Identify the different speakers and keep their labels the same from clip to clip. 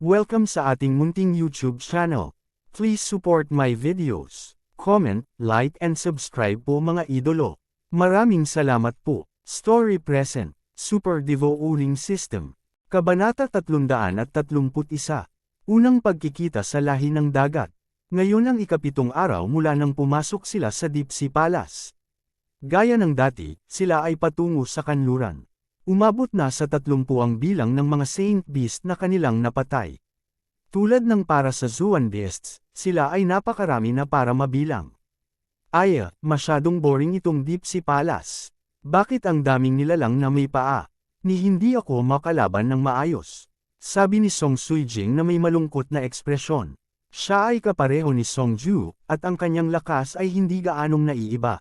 Speaker 1: Welcome sa ating munting YouTube channel. Please support my videos. Comment, like and subscribe po mga idolo. Maraming salamat po. Story Present, Super Devo Uling System. Kabanata 331. Unang pagkikita sa lahi ng dagat. Ngayon ang ikapitong araw mula nang pumasok sila sa Deep Sea Palace. Gaya ng dati, sila ay patungo sa kanluran. Umabot na sa 30 ang bilang ng mga Saint Beast na kanilang napatay. Tulad ng para sa Zuan Beasts, sila ay napakarami na para mabilang. Masyadong boring itong Deep Sea Palace. Bakit ang daming nilalang na may paa? Ni hindi ako makalaban ng maayos. Sabi ni Song Suijing na may malungkot na ekspresyon. Siya ay kapareho ni Song Ju, at ang kanyang lakas ay hindi gaanong naiiba.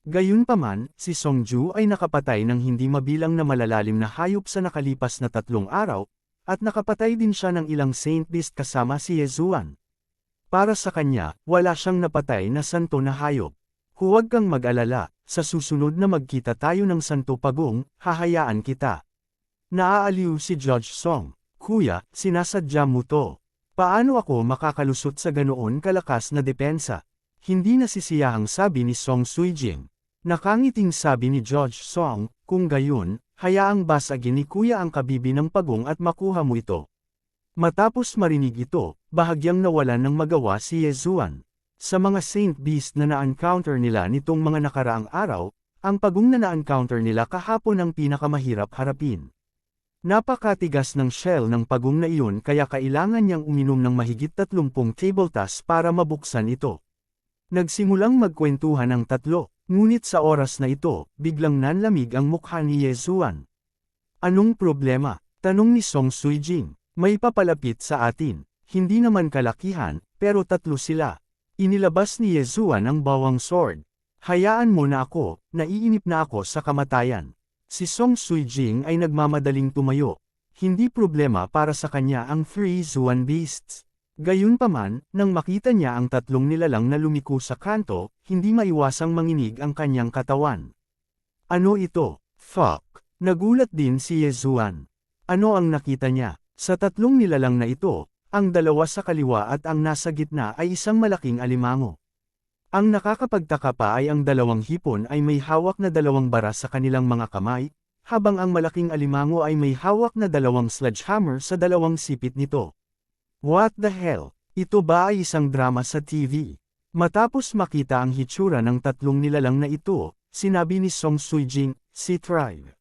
Speaker 1: Gayunpaman, si Song Ju ay nakapatay ng hindi mabilang na malalalim na hayop sa nakalipas na 3 araw, at nakapatay din siya ng ilang Saint Beast kasama si Yezuan. Para sa kanya, wala siyang napatay na santo na hayop. Huwag kang mag-alala, sa susunod na magkita tayo ng santo pagong, hahayaan kita. Naaaliw si Judge Song. Kuya, sinasadya mo to. Paano ako makakalusot sa ganoon kalakas na depensa? Hindi nasisiyahang sabi ni Song Suijing. Nakangiting sabi ni Judge Song, kung gayon, hayaang basagin ni Kuya ang kabibi ng pagong at makuha mo ito. Matapos marinig ito, bahagyang nawalan ng magawa si Yezuan. Sa mga Saint Beast na na-encounter nila nitong mga nakaraang araw, ang pagong na na-encounter nila kahapon ang pinakamahirap harapin. Napakatigas ng shell ng pagong na iyon kaya kailangan niyang uminom ng mahigit 30 table tas para mabuksan ito. Nagsimulang magkwentuhan ang tatlo. Ngunit sa oras na ito, biglang nanlamig ang mukha ni Yezuan. Anong problema? Tanong ni Song Suijing. May papalapit sa atin. Hindi naman kalakihan, pero 3 sila. Inilabas ni Yezuan ang bawang sword. Hayaan mo na ako, naiinip na ako sa kamatayan. Si Song Suijing ay nagmamadaling tumayo. Hindi problema para sa kanya ang 3 Zuan Beasts. Gayunpaman, nang makita niya ang 3 nilalang na lumiko sa kanto, hindi maiwasang manginig ang kanyang katawan. Ano ito? Fuck! Nagulat din si Yezuan. Ano ang nakita niya? Sa 3 nilalang na ito, ang 2 sa kaliwa at ang nasa gitna ay isang malaking alimango. Ang nakakapagtaka pa ay ang 2 hipon ay may hawak na 2 bara sa kanilang mga kamay, habang ang malaking alimango ay may hawak na 2 sledgehammer sa 2 sipit nito. What the hell? Ito ba ay isang drama sa TV? Matapos makita ang hitsura ng 3 nilalang na ito, sinabi ni Song Suijing, si Tribe.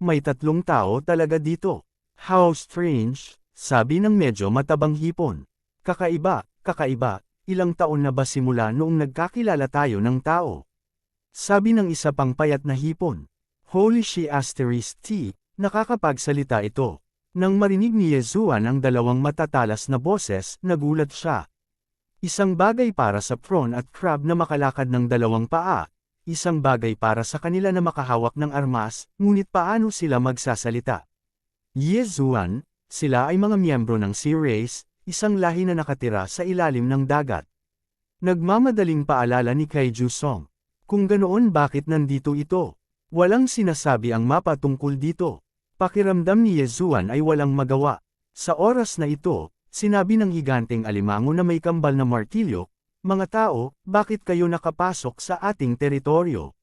Speaker 1: May 3 tao talaga dito. How strange, sabi ng medyo matabang hipon. Kakaiba, ilang taon na ba simula noong nagkakilala tayo ng tao? Sabi ng isa pang payat na hipon. Holy she asterisk T, nakakapagsalita ito. Nang marinig ni Yezuan ang 2 matatalas na boses, nagulat siya. Isang bagay para sa prawn at crab na makalakad ng 2 paa, isang bagay para sa kanila na makahawak ng armas, ngunit paano sila magsasalita? Yezuan, sila ay mga miyembro ng Sea Race, isang lahi na nakatira sa ilalim ng dagat. Nagmamadaling paalala ni Kaiju Song. Kung ganoon bakit nandito ito? Walang sinasabi ang mapa tungkol dito. Pakiramdam ni Yezuan ay walang magawa. Sa oras na ito, sinabi ng higanteng alimango na may kambal na martilyo, mga tao, bakit kayo nakapasok sa ating teritoryo?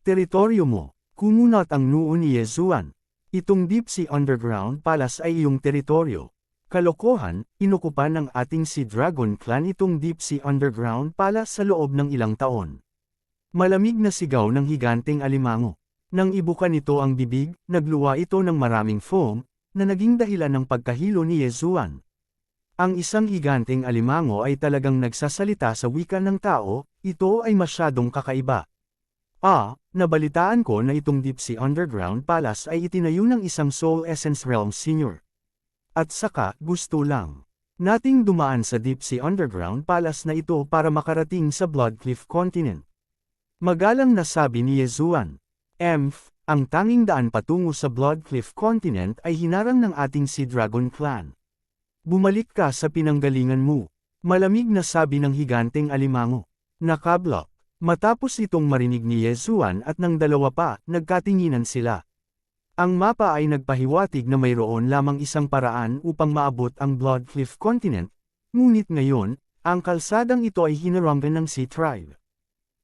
Speaker 1: Teritoryo mo, kumunat ang noo ni Yezuan. Itong Deep Sea Underground Palace ay iyong teritoryo. Kalokohan, inukupan ng ating Sea Dragon Clan itong Deep Sea Underground Palace sa loob ng ilang taon. Malamig na sigaw ng higanteng alimango. Nang ibukan nito ang bibig, nagluwa ito ng maraming foam, na naging dahilan ng pagkahilo ni Yezuan. Ang isang higanteng alimango ay talagang nagsasalita sa wika ng tao, ito ay masyadong kakaiba. Nabalitaan ko na itong Deep Sea Underground Palace ay itinayo ng isang Soul Essence Realm Senior. At saka, gusto lang nating dumaan sa Deep Sea Underground Palace na ito para makarating sa Bloodcliff Continent. Magalang na sabi ni Yezuan. Ang tanging daan patungo sa Bloodcliff Continent ay hinarang ng ating Sea Dragon Clan. Bumalik ka sa pinanggalingan mo. Malamig na sabi ng higanteng alimango. Nakablock. Matapos itong marinig ni Yezuan at ng 2 pa, nagkatinginan sila. Ang mapa ay nagpahiwatig na mayroon lamang isang paraan upang maabot ang Bloodcliff Continent, ngunit ngayon, ang kalsadang ito ay hinarangan ng Sea Tribe.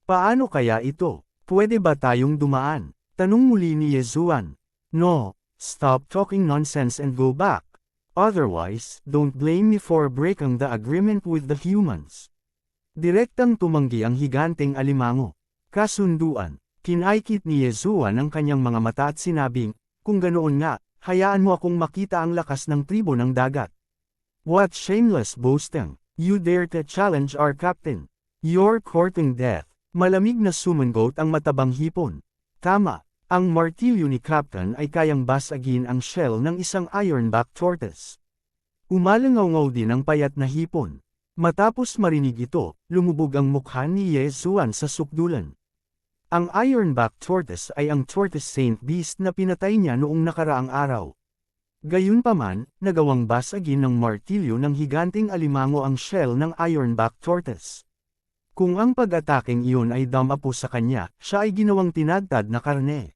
Speaker 1: Paano kaya ito? Pwede ba tayong dumaan? Tanong muli ni Yezuan. No, stop talking nonsense and go back. Otherwise, don't blame me for breaking the agreement with the humans. Direktang tumanggi ang higanteng alimango. Kasunduan. Kinaikit ni Yezuan ang kanyang mga mata at sinabing, kung ganoon nga, hayaan mo akong makita ang lakas ng tribo ng dagat. What shameless boasting! You dare to challenge our captain. You're courting death. Malamig na sumangot ang matabang hipon. Tama, ang martilyo ni Captain ay kayang basagin ang shell ng isang ironback tortoise. Umalangaw-ngaw din ang payat na hipon. Matapos marinig ito, lumubog ang mukha ni Yezuan sa sukdulan. Ang ironback tortoise ay ang tortoise saint beast na pinatay niya noong nakaraang araw. Gayunpaman, nagawang basagin ng martilyo ng higanteng alimango ang shell ng ironback tortoise. Kung ang pag-ataking iyon ay damapo sa kanya, siya ay ginawang tinadtad na karne.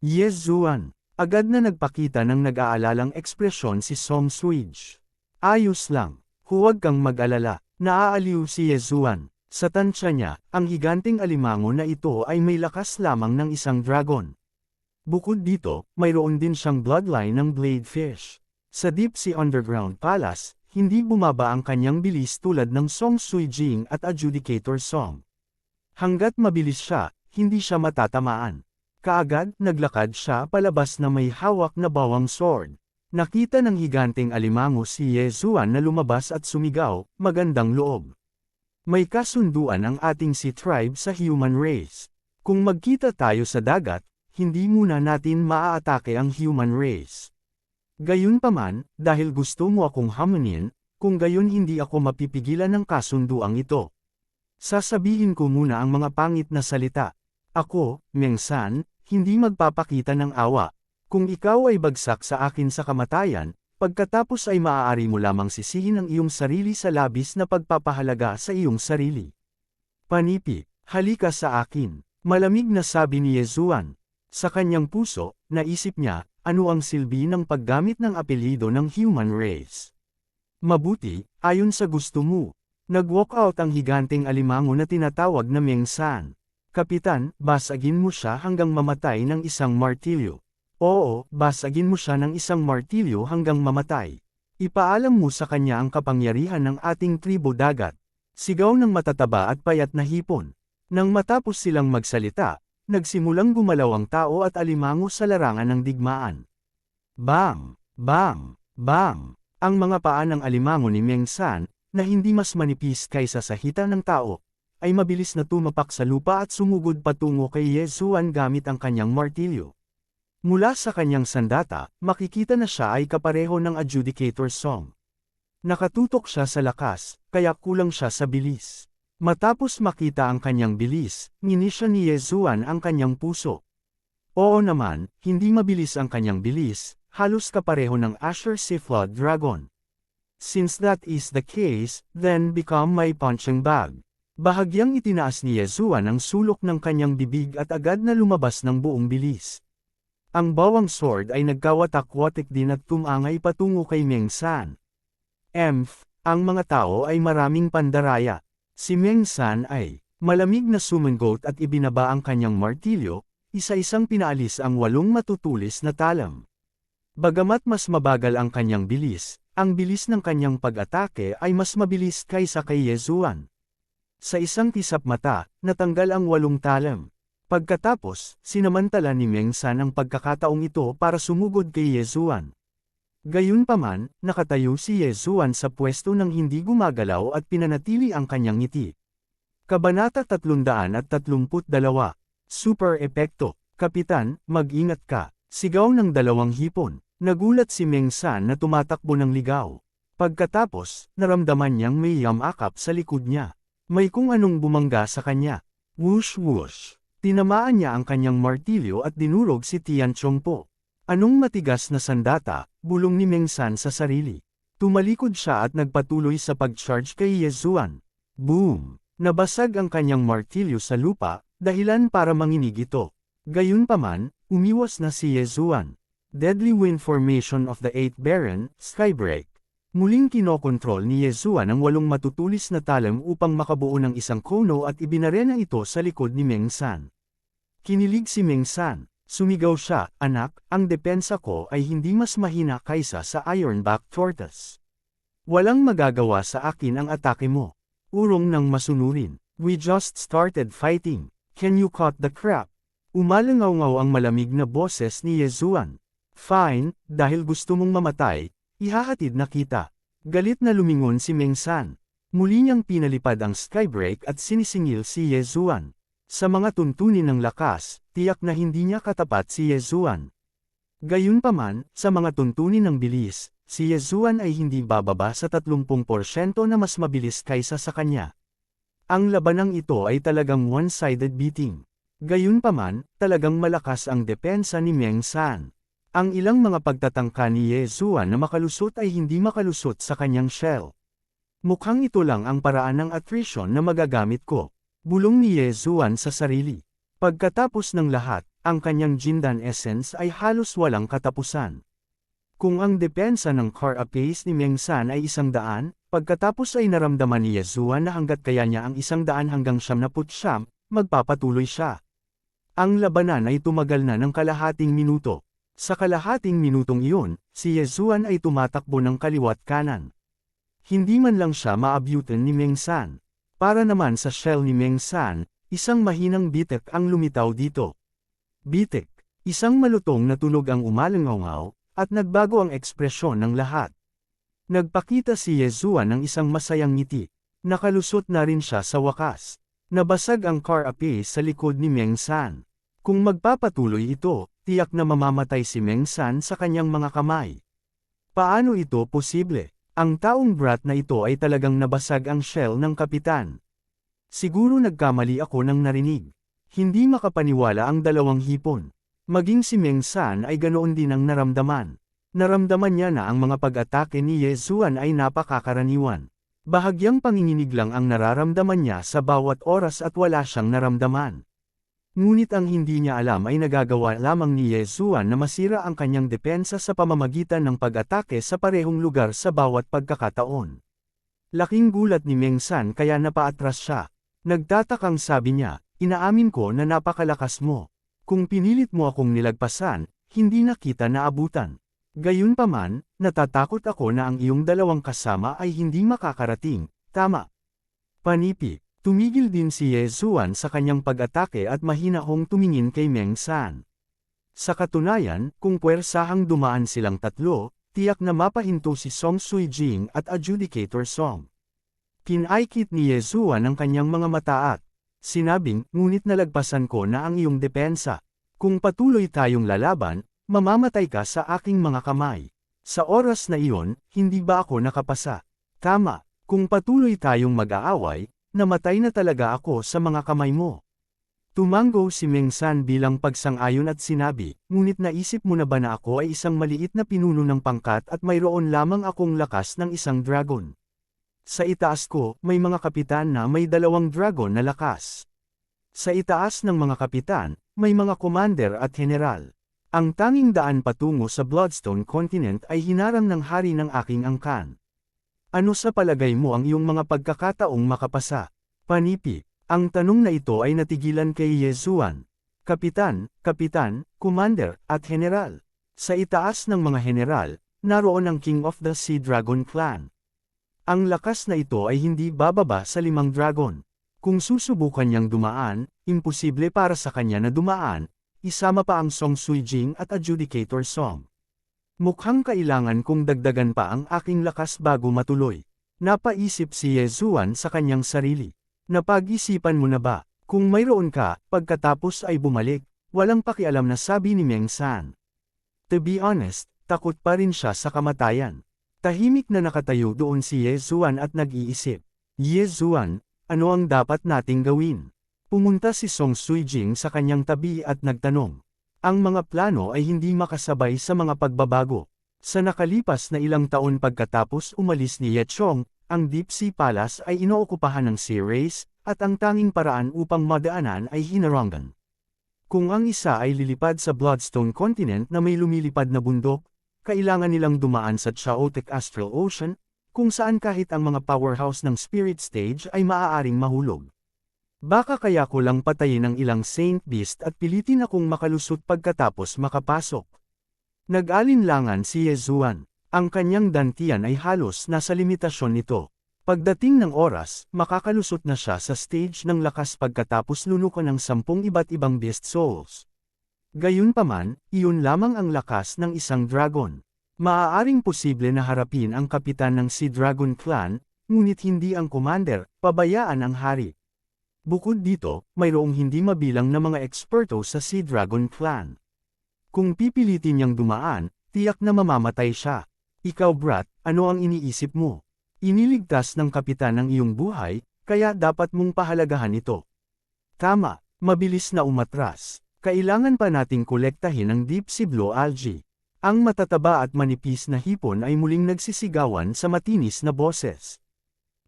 Speaker 1: Yezuan, agad na nagpakita ng nag-aalalang ekspresyon si Song Switch. Ayos lang, huwag kang mag-alala, naaaliw si Yezuan. Sa tansya niya, ang higanteng alimango na ito ay may lakas lamang ng isang dragon. Bukod dito, mayroon din siyang bloodline ng Bladefish. Sa Deep Sea Underground Palace, hindi bumaba ang kanyang bilis tulad ng Song Suijing at Adjudicator Song. Hanggat mabilis siya, hindi siya matatamaan. Kaagad, naglakad siya palabas na may hawak na bawang sword. Nakita ng higanteng alimango si Yezuan na lumabas at sumigaw, magandang loob. May kasunduan ang ating Sea Tribe sa human race. Kung magkita tayo sa dagat, hindi muna natin maaatake ang human race. Gayunpaman, dahil gusto mo akong hamunin, kung gayon hindi ako mapipigilan ng kasunduang ito. Sasabihin ko muna ang mga pangit na salita. Ako, Mengsan, hindi magpapakita ng awa. Kung ikaw ay bagsak sa akin sa kamatayan, pagkatapos ay maaari mo lamang sisihin ang iyong sarili sa labis na pagpapahalaga sa iyong sarili. Panipi, halika sa akin, malamig na sabi ni Yezuan. Sa kanyang puso, naisip niya, ano ang silbi ng paggamit ng apelyido ng human race. Mabuti, ayon sa gusto mo. Nag-walk out ang higanteng alimango na tinatawag na Mengsan. Kapitan, basagin mo siya hanggang mamatay ng isang martilyo. Oo, basagin mo siya ng isang martilyo hanggang mamatay. Ipaalam mo sa kanya ang kapangyarihan ng ating tribo dagat. Sigaw ng matataba at payat na hipon. Nang matapos silang magsalita, nagsimulang gumalaw ang tao at alimango sa larangan ng digmaan. Bam! Bam! Bam! Ang mga paa ng alimango ni Mengsan, na hindi mas manipis kaysa sa hita ng tao, ay mabilis na tumapak sa lupa at sumugod patungo kay Yezuan gamit ang kanyang martilyo. Mula sa kanyang sandata, makikita na siya ay kapareho ng Adjudicator Song. Nakatutok siya sa lakas, kaya kulang siya sa bilis. Matapos makita ang kanyang bilis, nginisya ni Yezuan ang kanyang puso. Oo naman, hindi mabilis ang kanyang bilis, halos kapareho ng Asher Siflod Dragon. Since that is the case, then become my punching bag. Bahagyang itinaas ni Yezuan ang sulok ng kanyang bibig at agad na lumabas ng buong bilis. Ang bawang sword ay nagkawatak-watik din at tumangay patungo kay Mengsan. Ang mga tao ay maraming pandaraya. Si Mengsan ay malamig na sumangot at ibinaba ang kanyang martilyo, isa-isang pinaalis ang 8 matutulis na talam. Bagamat mas mabagal ang kanyang bilis, ang bilis ng kanyang pag-atake ay mas mabilis kaysa kay Yezuan. Sa isang kisap mata, natanggal ang 8 talam. Pagkatapos, sinamantala ni Mengsan ang pagkakataong ito para sumugod kay Yezuan. Gayunpaman, nakatayo si Yezuan sa pwesto ng hindi gumagalaw at pinanatili ang kanyang ngiti. Kabanata 332. Super Epekto. Kapitan, mag-ingat ka. Sigaw ng 2 hipon. Nagulat si Mengsan na tumatakbo ng ligaw. Pagkatapos, naramdaman niyang may yamakap sa likod niya. May kung anong bumangga sa kanya. Whoosh whoosh. Tinamaan niya ang kanyang martilyo at dinurog si Tian Chongpo. Anong matigas na sandata, bulong ni Mengsan sa sarili. Tumalikod siya at nagpatuloy sa pag-charge kay Yezuan. Boom! Nabasag ang kanyang martilyo sa lupa, dahilan para manginig ito. Gayunpaman, umiwas na si Yezuan. Deadly Wind Formation of the 8th Baron, Skybreak. Muling kinokontrol ni Yezuan ang 8 matutulis na talam upang makabuo ng isang kono at ibinarena ito sa likod ni Meng San. Kinilig si Meng San. Sumigaw siya, "Anak, ang depensa ko ay hindi mas mahina kaysa sa Ironback Tortoise. Walang magagawa sa akin ang atake mo. Urong ng masunurin. We just started fighting. Can you cut the crap?" Umalangaw-ngaw ang malamig na boses ni Yezuan. "Fine, dahil gusto mong mamatay, ihahatid na kita." Galit na lumingon si Meng San. Muli niyang pinalipad ang Skybreak at sinisingil si Yezuan. Sa mga tuntunin ng lakas, tiyak na hindi niya katapat si Yezuan. Gayunpaman, sa mga tuntunin ng bilis, si Yezuan ay hindi bababa sa 30% na mas mabilis kaysa sa kanya. Ang labanang ito ay talagang one-sided beating. Gayunpaman, talagang malakas ang depensa ni Meng San. Ang ilang mga pagtatangka ni Yezuan na makalusot ay hindi makalusot sa kanyang shell. "Mukhang ito lang ang paraan ng attrition na magagamit ko," bulong ni Yezuan sa sarili. Pagkatapos ng lahat, ang kanyang Jindan Essence ay halos walang katapusan. Kung ang depensa ng Carapace ni Meng San ay 100, pagkatapos ay naramdaman ni Yezuan na hanggat kaya niya ang 100 hanggang 99, magpapatuloy siya. Ang labanan ay tumagal na ng kalahating minuto. Sa kalahating minutong iyon, si Yezuan ay tumatakbo ng kaliwat kanan. Hindi man lang siya maabutan ni Meng San. Para naman sa shell ni Meng San, isang mahinang bitek ang lumitaw dito. Bitek, isang malutong na tunog ang umalangaw, at nagbago ang ekspresyon ng lahat. Nagpakita si Yezuan ng isang masayang ngiti. Nakalusot na rin siya sa wakas. Nabasag ang Carapace sa likod ni Meng San. Kung magpapatuloy ito, tiyak na mamamatay si Meng San sa kanyang mga kamay. Paano ito posible? Ang taong brat na ito ay talagang nabasag ang shell ng kapitan. Siguro nagkamali ako ng narinig. Hindi makapaniwala ang dalawang hipon. Maging si Meng San ay ganoon din ang naramdaman. Naramdaman niya na ang mga pag-atake ni Yezuan ay napakakaraniwan. Bahagyang panginginig lang ang nararamdaman niya sa bawat oras at wala siyang naramdaman. Ngunit ang hindi niya alam ay nagagawa lamang ni Yezuan na masira ang kanyang depensa sa pamamagitan ng pag-atake sa parehong lugar sa bawat pagkakataon. Laking gulat ni Meng San kaya napaatras siya. Nagtatakang sabi niya, "Inaamin ko na napakalakas mo. Kung pinilit mo akong nilagpasan, hindi na kita naabutan. Gayunpaman, natatakot ako na ang iyong dalawang kasama ay hindi makakarating, tama?" Panipi. Tumigil din si Yezuan sa kanyang pag-atake at mahinahong tumingin kay Meng San. Sa katunayan, kung puwersahang dumaan silang tatlo, tiyak na mapahinto si Song Suijing at Adjudicator Song. Pinaikit ni Yezuan ang kanyang mga mata at sinabing, "Ngunit nalagpasan ko na ang iyong depensa. Kung patuloy tayong lalaban, mamamatay ka sa aking mga kamay. Sa oras na iyon, hindi ba ako nakapasa? Tama, kung patuloy tayong mag-aaway, namatay na talaga ako sa mga kamay mo." Tumango si Meng San bilang pagsang-ayon at sinabi, "Ngunit naisip mo na ba na ako ay isang maliit na pinuno ng pangkat at mayroon lamang akong lakas ng isang dragon? Sa itaas ko, may mga kapitan na may 2 dragon na lakas. Sa itaas ng mga kapitan, may mga commander at general. Ang tanging daan patungo sa Bloodstone Continent ay hinarang ng hari ng aking angkan. Ano sa palagay mo ang iyong mga pagkakataong makapasa?" Panipi. Ang tanong na ito ay natigilan kay Yezuan. Kapitan, commander, at general. Sa itaas ng mga general, naroon ang King of the Sea Dragon Clan. Ang lakas na ito ay hindi bababa sa 5 dragon. Kung susubukan niyang dumaan, imposible para sa kanya na dumaan, isama pa ang Song Suijing at Adjudicator Song. Mukhang kailangan kong dagdagan pa ang aking lakas bago matuloy. Napaisip si Yezuan sa kanyang sarili. Napag-isipan mo na ba? Kung mayroon ka, pagkatapos ay bumalik, walang pakialam na sabi ni Meng San. To be honest, takot pa rin siya sa kamatayan. Tahimik na nakatayo doon si Yezuan at nag-iisip. "Yezuan, ano ang dapat nating gawin?" Pumunta si Song Suijing sa kanyang tabi at nagtanong. Ang mga plano ay hindi makasabay sa mga pagbabago. Sa nakalipas na ilang taon pagkatapos umalis ni Ye Chong, ang Deep Sea Palace ay inookupahan ng Sea Race, at ang tanging paraan upang madaanan ay Hinarangan. Kung ang isa ay lilipad sa Bloodstone Continent na may lumilipad na bundok, kailangan nilang dumaan sa Chaotic Astral Ocean, kung saan kahit ang mga powerhouse ng Spirit Stage ay maaaring mahulog. Baka kaya ko lang patayin ang ilang Saint Beast at pilitin akong makalusot pagkatapos makapasok. Nag-alinlangan si Yezuan. Ang kanyang dantian ay halos nasa limitasyon nito. Pagdating ng oras, makakalusot na siya sa stage ng lakas pagkatapos lunukan ng 10 iba't ibang Beast Souls. Gayunpaman, iyon lamang ang lakas ng isang dragon. Maaaring posible na harapin ang kapitan ng Sea Dragon Clan, ngunit hindi ang commander, pabayaan ang hari. Bukod dito, mayroong hindi mabilang na mga eksperto sa Sea Dragon Clan. Kung pipilitin niyang dumaan, tiyak na mamamatay siya. Ikaw brat, ano ang iniisip mo? Iniligtas ng kapitan ang iyong buhay, kaya dapat mong pahalagahan ito. Tama, mabilis na umatras. Kailangan pa nating kolektahin ang deep sea blue algae. Ang matataba at manipis na hipon ay muling nagsisigawan sa matinis na boses.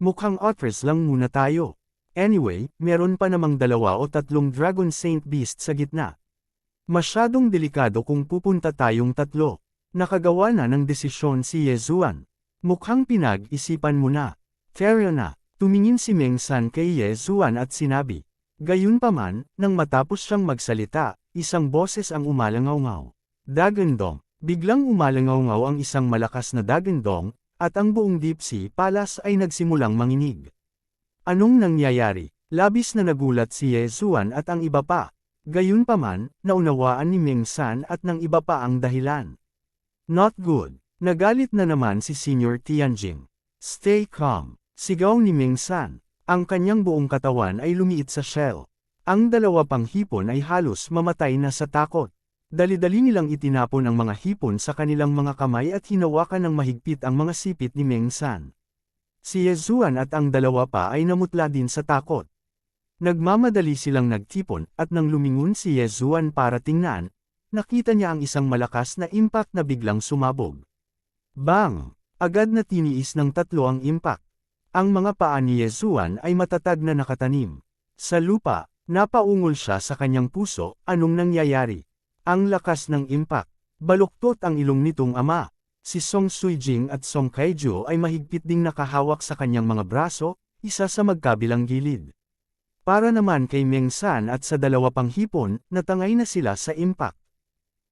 Speaker 1: Mukhang otters lang muna tayo. Anyway, meron pa namang 2 o 3 Dragon Saint Beast sa gitna. Masyadong delikado kung pupunta tayong 3. Nakagawa na ng desisyon si Yezuan. Mukhang pinag-isipan mo na. Fair na, tumingin si Meng San kay Yezuan at sinabi. Gayunpaman, nang matapos siyang magsalita, isang boses ang umalangaw-ngaw. Dagandong. Biglang umalangaw-ngaw ang isang malakas na dagandong, at ang buong Deep Sea Palace ay nagsimulang manginig. Anong nangyayari? Labis na nagulat si Yezuan at ang iba pa. Gayunpaman, naunawaan ni Meng San at ng iba pa ang dahilan. Not good. Nagalit na naman si Senior Tianjing. Stay calm. Sigaw ni Meng San. Ang kanyang buong katawan ay lumiit sa shell. Ang 2 pang hipon ay halos mamatay na sa takot. Dali-dali nilang itinapon ang mga hipon sa kanilang mga kamay at hinawakan ng mahigpit ang mga sipit ni Meng San. Si Yezuan at ang 2 pa ay namutla din sa takot. Nagmamadali silang nagtipon at nang lumingon si Yezuan para tingnan, nakita niya ang isang malakas na impact na biglang sumabog. Bang! Agad na tiniis ng 3 ang impact. Ang mga paa ni Yezuan ay matatag na nakatanim. Sa lupa, napaungol siya sa kanyang puso, anong nangyayari? Ang lakas ng impact. Baluktot ang ilong nitong ama. Si Song Suijing at Song Kaiju ay mahigpit ding nakahawak sa kanyang mga braso, isa sa magkabilang gilid. Para naman kay Meng San at sa 2 pang hipon, natangay na sila sa impact.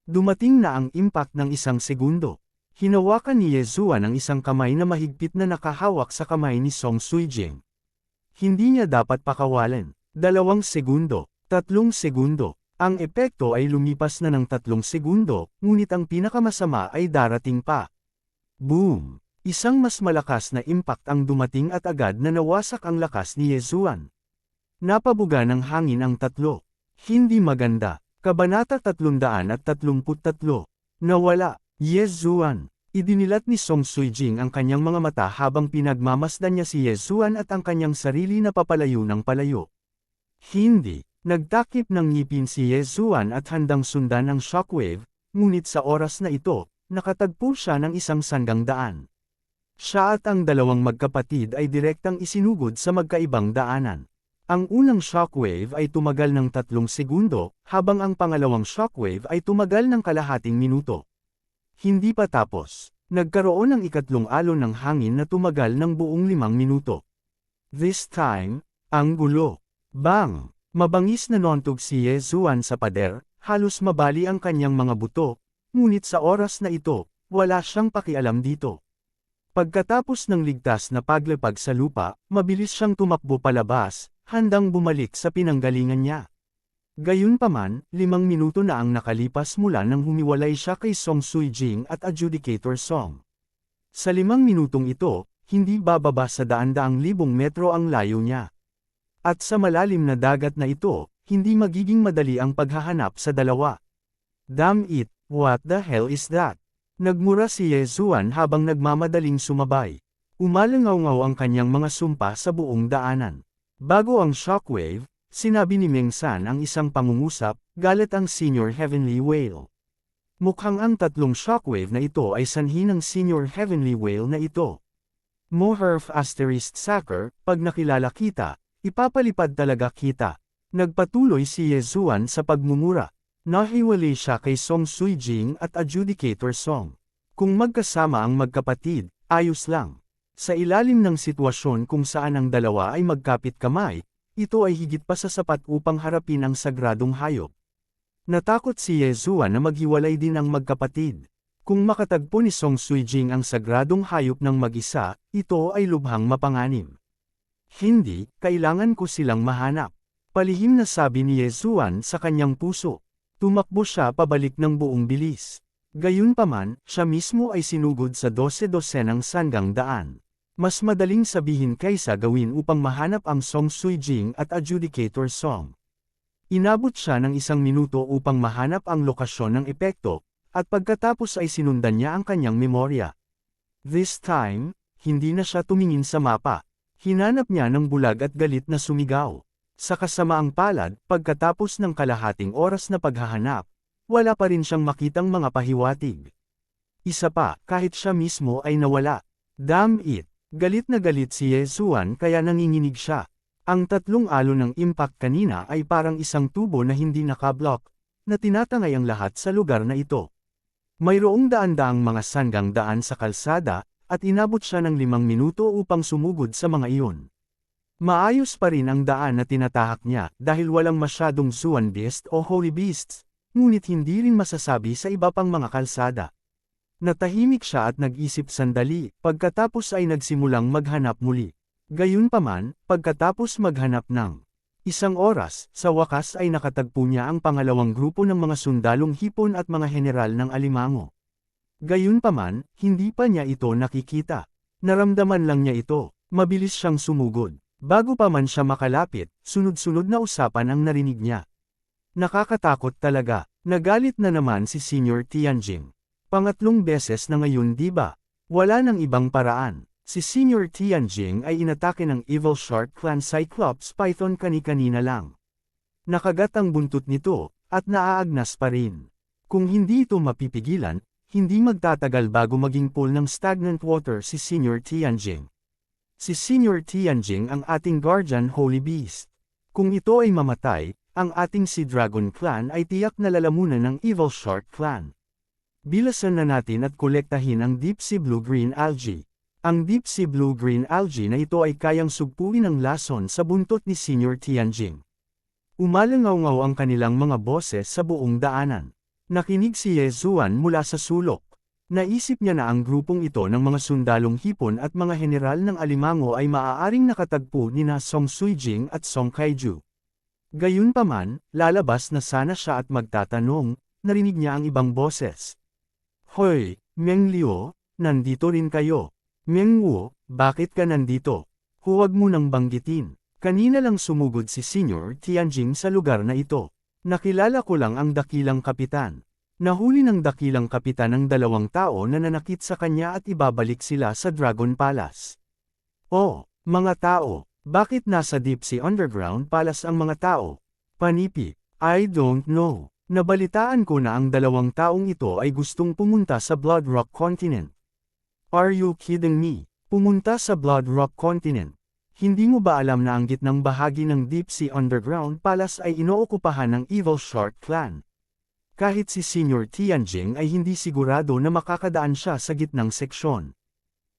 Speaker 1: Dumating na ang impact ng 1 segundo. Hinawakan ni Yezuan ang isang kamay na mahigpit na nakahawak sa kamay ni Song Suijing. Hindi niya dapat pakawalan. 2 segundo, 3 segundo. Ang epekto ay lumipas na ng 3 segundo, ngunit ang pinakamasama ay darating pa. Boom! Isang mas malakas na impact ang dumating at agad na nawasak ang lakas ni Yezuan. Napabuga ng hangin ang 3. Hindi maganda. Kabanata 333. Nawala. Yezuan. Idinilat ni Song Suijing ang kanyang mga mata habang pinagmamasdan niya si Yezuan at ang kanyang sarili na papalayo ng palayo. Hindi. Nagtakip ng ngipin si Yezuan at handang sundan ang shockwave, ngunit sa oras na ito, nakatagpo siya ng isang sanggang daan. Siya at ang 2 magkapatid ay direktang isinugod sa magkaibang daanan. Ang unang shockwave ay tumagal ng 3 segundo, habang ang pangalawang shockwave ay tumagal ng kalahating minuto. Hindi pa tapos. Nagkaroon ng ikatlong alon ng hangin na tumagal ng buong 5 minuto. This time, ang gulo. Bang! Mabangis na nontog si Yezuan sa pader, halos mabali ang kanyang mga buto, ngunit sa oras na ito, wala siyang pakialam dito. Pagkatapos ng ligtas na paglapag sa lupa, mabilis siyang tumakbo palabas, handang bumalik sa pinanggalingan niya. Gayunpaman, 5 minuto na ang nakalipas mula nang humiwalay siya kay Song Suijing at Adjudicator Song. Sa 5 minutong ito, hindi bababa sa daan-daang libong metro ang layo niya. At sa malalim na dagat na ito, hindi magiging madali ang paghahanap sa 2. Damn it, what the hell is that? Nagmura si Yezuan habang nagmamadaling sumabay. Umalangaw-ngaw ang kanyang mga sumpa sa buong daanan. Bago ang shockwave, sinabi ni Meng San ang isang pangungusap, galit ang Senior Heavenly Whale. Mukhang ang 3 shockwave na ito ay sanhi ng Senior Heavenly Whale na ito. Moherf ******, pag nakilala kita, ipapalipad talaga kita. Nagpatuloy si Yezuan sa pagmumura. Nahiwalay siya kay Song Suijing at Adjudicator Song. Kung magkasama ang magkapatid, ayos lang. Sa ilalim ng sitwasyon kung saan ang dalawa ay magkapit kamay, ito ay higit pa sa sapat upang harapin ang sagradong hayop. Natakot si Yezuan na maghiwalay din ang magkapatid. Kung makatagpo ni Song Suijing ang sagradong hayop ng mag-isa, ito ay lubhang mapanganib. Hindi, kailangan ko silang mahanap. Palihim na sabi ni Yezuan sa kanyang puso. Tumakbo siya pabalik ng buong bilis. Gayunpaman, siya mismo ay sinugod sa 12-dosenang sanggang daan. Mas madaling sabihin kaysa gawin upang mahanap ang Song Suijing at Adjudicator Song. Inabot siya ng 1 minuto upang mahanap ang lokasyon ng epekto, at pagkatapos ay sinundan niya ang kanyang memorya. This time, hindi na siya tumingin sa mapa. Hinanap niya ng bulag at galit na sumigaw. Sa kasamaang palad, pagkatapos ng kalahating oras na paghahanap, wala pa rin siyang makitang mga pahiwatig. Isa pa, kahit siya mismo ay nawala. Damn it! Galit na galit si Yezuan kaya nanginginig siya. Ang 3 alon ng impact kanina ay parang isang tubo na hindi nakablock, na tinatangay ang lahat sa lugar na ito. Mayroong daan-daang mga sanggang daan sa kalsada, at inabot siya ng 5 minuto upang sumugod sa mga iyon. Maayos pa rin ang daan na tinatahak niya dahil walang masyadong Zuan Beast o Holy Beasts, ngunit hindi rin masasabi sa iba pang mga kalsada. Natahimik siya at nag-isip sandali, pagkatapos ay nagsimulang maghanap muli. Gayunpaman, pagkatapos maghanap ng 1 oras, sa wakas ay nakatagpo niya ang pangalawang grupo ng mga sundalong hipon at mga general ng alimango. Gayunpaman, hindi pa niya ito nakikita. Naramdaman lang niya ito, mabilis siyang sumugod. Bago pa man siya makalapit, sunod-sunod na usapan ang narinig niya. Nakakatakot talaga. Nagalit na naman si Senior Tianjing. Pangatlong beses na ngayon diba? Wala nang ibang paraan. Si Senior Tianjing ay inatake ng Evil Shark Clan Cyclops Python kani-kanina lang. Nakagat ang buntot nito, at naaagnas pa rin. Kung hindi ito mapipigilan, hindi magtatagal bago maging pool ng stagnant water si Senior Tianjing. Si Senior Tianjing ang ating Guardian Holy Beast. Kung ito ay mamatay, ang ating si Dragon Clan ay tiyak na lalamunan ng Evil Shark Clan. Bilasan na natin at kolektahin ang Deep Sea Blue-Green Algae. Ang Deep Sea Blue-Green Algae na ito ay kayang sugpuin ng lason sa buntot ni Senior Tianjing. Umalangaw-ngaw ang kanilang mga boses sa buong daanan. Nakinig si Yezuan mula sa sulok. Naisip niya na ang grupong ito ng mga sundalong hipon at mga general ng alimango ay maaaring nakatagpo nina Song Suijing at Song Kaiju. Gayunpaman, lalabas na sana siya at magtatanong, narinig niya ang ibang boses. Hoy, Meng Liu, nandito rin kayo. Meng Wu, bakit ka nandito? Huwag mo nang banggitin. Kanina lang sumugod si Senior Tianjing sa lugar na ito. Nakilala ko lang ang dakilang kapitan. Nahuli ng dakilang kapitan ang 2 tao na nanakit sa kanya at ibabalik sila sa Dragon Palace. Oh, mga tao, bakit nasa Deep Sea Underground Palace ang mga tao? Panipi, I don't know. Nabalitaan ko na ang 2 taong ito ay gustong pumunta sa Blood Rock Continent. Are you kidding me? Pumunta sa Blood Rock Continent. Hindi mo ba alam na ang gitnang bahagi ng Deep Sea Underground Palace ay inookupahan ng Evil Shark Clan? Kahit si Senior Tianjing ay hindi sigurado na makakadaan siya sa gitnang seksyon.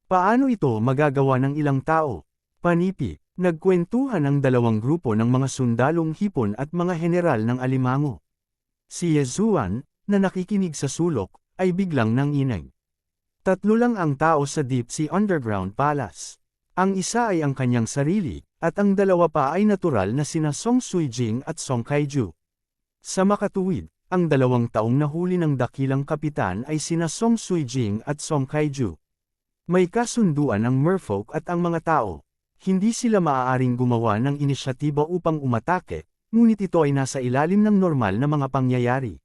Speaker 1: Paano ito magagawa ng ilang tao? Panipi, nagkwentuhan ang 2 grupo ng mga sundalong hipon at mga general ng alimango. Si Yezuan, na nakikinig sa sulok, ay biglang nanginig. 3 lang ang tao sa Deep Sea Underground Palace. Ang isa ay ang kanyang sarili, at ang 2 pa ay natural na sina Song Suijing at Song Kaiju. Sa makatuwid, ang 2 taong nahuli ng dakilang kapitan ay sina Song Suijing at Song Kaiju. May kasunduan ang merfolk at ang mga tao. Hindi sila maaaring gumawa ng inisyatiba upang umatake, ngunit ito ay nasa ilalim ng normal na mga pangyayari.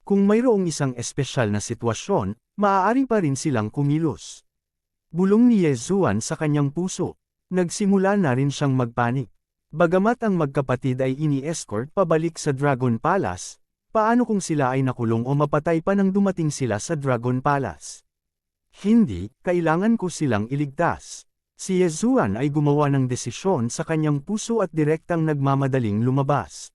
Speaker 1: Kung mayroong isang espesyal na sitwasyon, maaari pa rin silang kumilos. Bulong ni Yezuan sa kanyang puso. Nagsimula na rin siyang magpanik. Bagamat ang magkapatid ay ini-escort pabalik sa Dragon Palace, paano kung sila ay nakulong o mapatay pa nang dumating sila sa Dragon Palace? Hindi, kailangan ko silang iligtas. Si Yezuan ay gumawa ng desisyon sa kanyang puso at direktang nagmamadaling lumabas.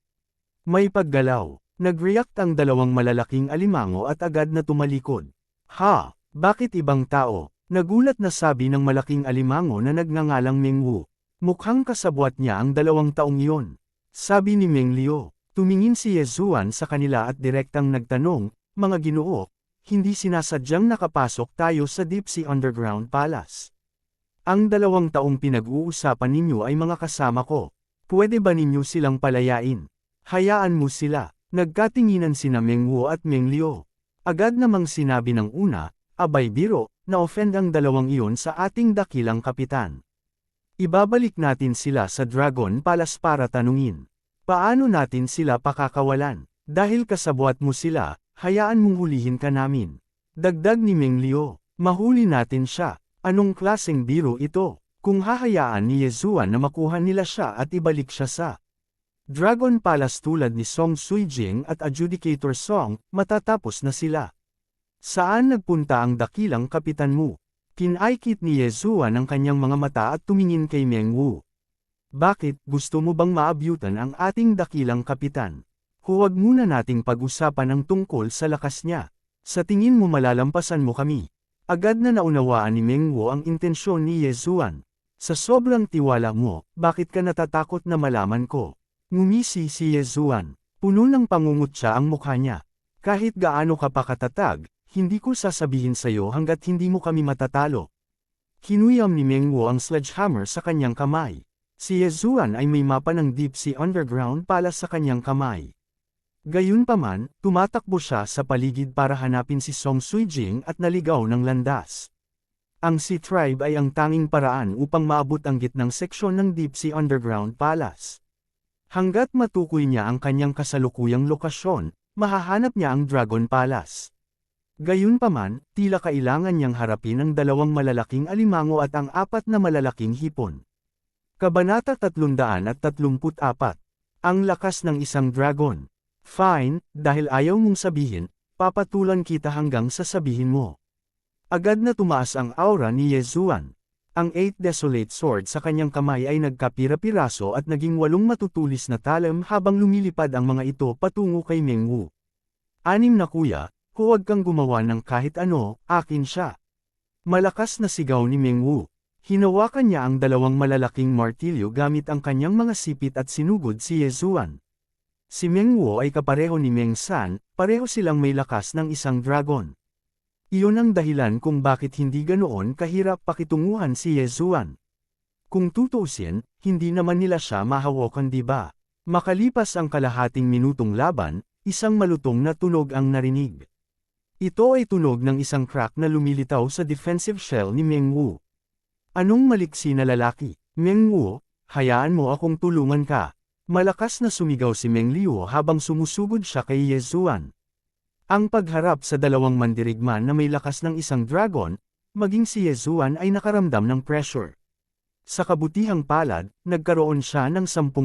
Speaker 1: May paggalaw. Nag-react ang dalawang malalaking alimango at agad na tumalikod. Ha! Bakit ibang tao? Nagulat na sabi ng malaking alimango na nagngangalang Mengwu. Mukhang kasabwat niya ang 2 taong iyon. Sabi ni Meng Liu. Tumingin si Yezuan sa kanila at direktang nagtanong, mga ginoo, hindi sinasadyang nakapasok tayo sa Deep Sea Underground Palace. Ang 2 taong pinag-uusapan ninyo ay mga kasama ko. Pwede ba ninyo silang palayain? Hayaan mo sila. Nagkatinginan sina Mengwu at Meng Liu. Agad namang sinabi ng una, abay biro, na-offend ang 2 iyon sa ating dakilang kapitan. Ibabalik natin sila sa Dragon Palace para tanungin. Paano natin sila pakakawalan? Dahil kasabwat mo sila, hayaan mong hulihin ka namin. Dagdag ni Meng Liu, mahuli natin siya. Anong klaseng biro ito? Kung hahayaan ni Yezuan na makuha nila siya at ibalik siya sa Dragon Palace tulad ni Song Suijing at Adjudicator Song, matatapos na sila. Saan nagpunta ang dakilang kapitan mo? Kinaikit ni Yezuan ang kanyang mga mata at tumingin kay Mengwu. Bakit, gusto mo bang maabyutan ang ating dakilang kapitan? Huwag muna nating pag-usapan ang tungkol sa lakas niya. Sa tingin mo malalampasan mo kami. Agad na naunawaan ni Mengwu ang intensyon ni Yezuan. Sa sobrang tiwala mo, bakit ka natatakot na malaman ko? Ngumisi si Yezuan. Puno ng pangungutya ang mukha niya. Kahit gaano ka pa katatag, hindi ko sasabihin sa'yo hanggat hindi mo kami matatalo. Kinuyam ni Mengwu ang sledgehammer sa kanyang kamay. Si Yezuan ay may mapa ng Deep Sea Underground Palace sa kanyang kamay. Gayunpaman, tumatakbo siya sa paligid para hanapin si Song Suijing at naligaw ng landas. Ang Sea Tribe ay ang tanging paraan upang maabot ang gitnang seksyon ng Deep Sea Underground Palace. Hanggat matukoy niya ang kanyang kasalukuyang lokasyon, mahahanap niya ang Dragon Palace. Gayunpaman, tila kailangan niyang harapin ang 2 malalaking alimango at ang 4 na malalaking hipon. Kabanata 334. Ang lakas ng isang dragon. Fine, dahil ayaw mong sabihin, papatulan kita hanggang sasabihin mo. Agad na tumaas ang aura ni Yezuan. Ang 8 Desolate Sword sa kanyang kamay ay nagkapira-piraso at naging 8 matutulis na talim habang lumilipad ang mga ito patungo kay Mengwu. 6 na kuya, huwag kang gumawa ng kahit ano, akin siya. Malakas na sigaw ni Mengwu. Hinawakan niya ang 2 malalaking martilyo gamit ang kanyang mga sipit at sinugod si Yezuan. Si Mengwu ay kapareho ni Meng San, pareho silang may lakas ng isang dragon. Iyon ang dahilan kung bakit hindi ganoon kahirap pakitunguhan si Yezuan. Kung tutuusin, hindi naman nila siya mahawakan, di ba? Makalipas ang kalahating minutong laban, isang malutong na tunog ang narinig. Ito ay tunog ng isang crack na lumilitaw sa defensive shell ni Mengwu. Anong maliksi na lalaki? Mengwu, hayaan mo akong tulungan ka. Malakas na sumigaw si Meng Liu habang sumusugod siya kay Yezuan. Ang pagharap sa 2 mandirigman na may lakas ng isang dragon, maging si Yezuan ay nakaramdam ng pressure. Sa kabutihang palad, nagkaroon siya ng 10%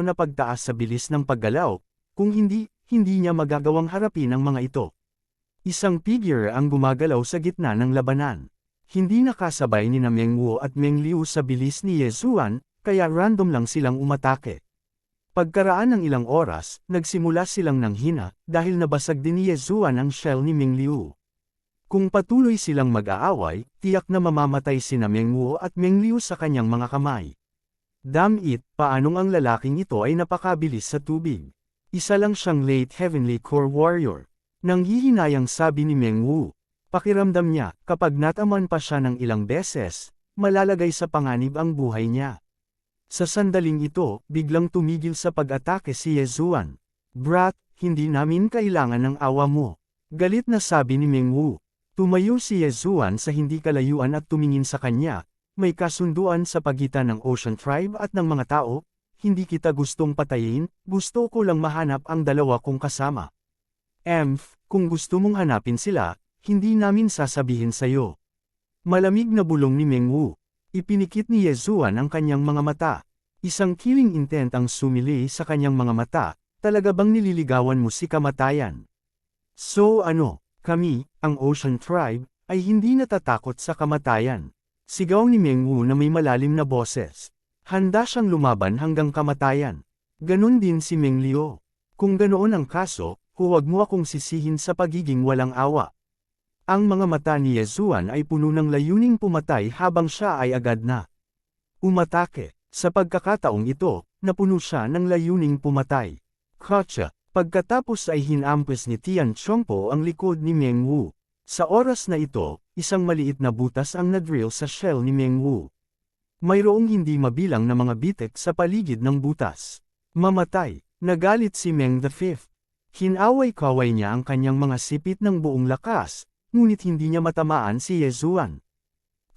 Speaker 1: na pagtaas sa bilis ng paggalaw, kung hindi niya magagawang harapin ang mga ito. Isang figure ang gumagalaw sa gitna ng labanan. Hindi nakasabay ni Mengwu at Meng Liu sa bilis ni Yezuan, kaya random lang silang umatake. Pagkaraan ng ilang oras, nagsimula silang nanghina, dahil nabasag din ni Yezuan ang shell ni Meng Liu. Kung patuloy silang mag-aaway, tiyak na mamamatay sina Mengwu at Meng Liu sa kanyang mga kamay. Damn it, paanong ang lalaking ito ay napakabilis sa tubig. Isa lang siyang late Heavenly Core Warrior. Nanghihinayang sabi ni Mengwu. Pakiramdam niya, kapag nataman pa siya ng ilang beses, malalagay sa panganib ang buhay niya. Sa sandaling ito, biglang tumigil sa pag-atake si Yezuan. Brat, hindi namin kailangan ng awa mo. Galit na sabi ni Mengwu. Tumayo si Yezuan sa hindi kalayuan at tumingin sa kanya. May kasunduan sa pagitan ng Ocean Tribe at ng mga tao. Hindi kita gustong patayin, gusto ko lang mahanap ang 2 kong kasama. Kung gusto mong hanapin sila, hindi namin sasabihin sa'yo. Malamig na bulong ni Mengwu. Ipinikit ni Yezuan ang kanyang mga mata. Isang killing intent ang sumili sa kanyang mga mata, talaga bang nililigawan mo si kamatayan? So ano, kami, ang Ocean Tribe, ay hindi natatakot sa kamatayan. Sigaw ni Meng Wu na may malalim na boses. Handa siyang lumaban hanggang kamatayan. Ganon din si Meng Liu. Kung ganoon ang kaso, huwag mo akong sisihin sa pagiging walang awa. Ang mga mata ni Ye Zuan ay puno ng layuning pumatay habang siya ay agad na umatake. Sa pagkakataong ito, napuno siya ng layuning pumatay. Kotsa, pagkatapos ay hinampes ni Tian Chongpo ang likod ni Meng Wu. Sa oras na ito, isang maliit na butas ang nadrill sa shell ni Meng Wu. Mayroong hindi mabilang na mga bitek sa paligid ng butas. Mamatay, nagalit si Meng V. Hinaway-kaway niya ang kanyang mga sipit ng buong lakas, ngunit hindi niya matamaan si Ye Zuan.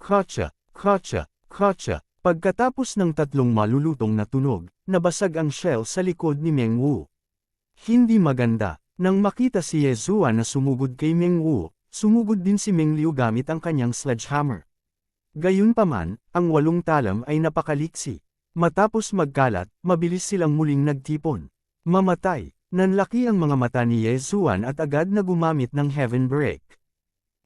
Speaker 1: Kotsa, kotsa, kotsa. Pagkatapos ng tatlong malulutong na tunog, nabasag ang shell sa likod ni Meng Wu. Hindi maganda. Nang makita si Ye Zuan na sumugod kay Meng Wu, sumugod din si Meng Liu gamit ang kanyang sledgehammer. Gayunpaman, ang 8 talam ay napakaliksi. Matapos magkalat, mabilis silang muling nagtipon. Mamatay. Nanlaki ang mga mata ni Ye Zuan at agad na gumamit ng Heaven Break.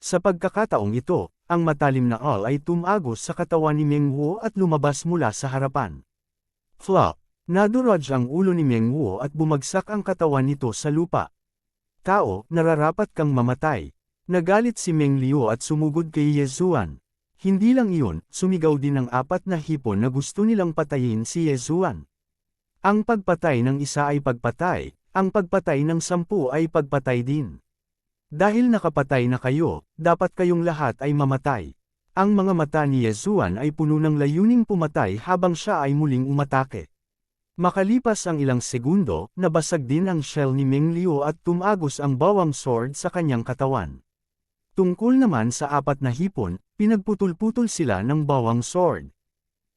Speaker 1: Sa pagkakataong ito, ang matalim na all ay tumagos sa katawan ni Meng Wu at lumabas mula sa harapan. Flop! Naduraj ang ulo ni Meng Wu at bumagsak ang katawan nito sa lupa. Tao, nararapat kang mamatay. Nagalit si Meng Liu at sumugod kay Ye Zuan. Hindi lang iyon, sumigaw din ang 4 na hipon na gusto nilang patayin si Ye Zuan. Ang pagpatay ng isa ay pagpatay, ang pagpatay ng 10 ay pagpatay din. Dahil nakapatay na kayo, dapat kayong lahat ay mamatay. Ang mga mata ni Ye Zuan ay puno ng layuning pumatay habang siya ay muling umatake. Makalipas ang ilang segundo, nabasag din ang shell ni Meng Liu at tumagos ang bawang sword sa kanyang katawan. Tungkol naman sa 4 na hipon, pinagputol-putol sila ng bawang sword.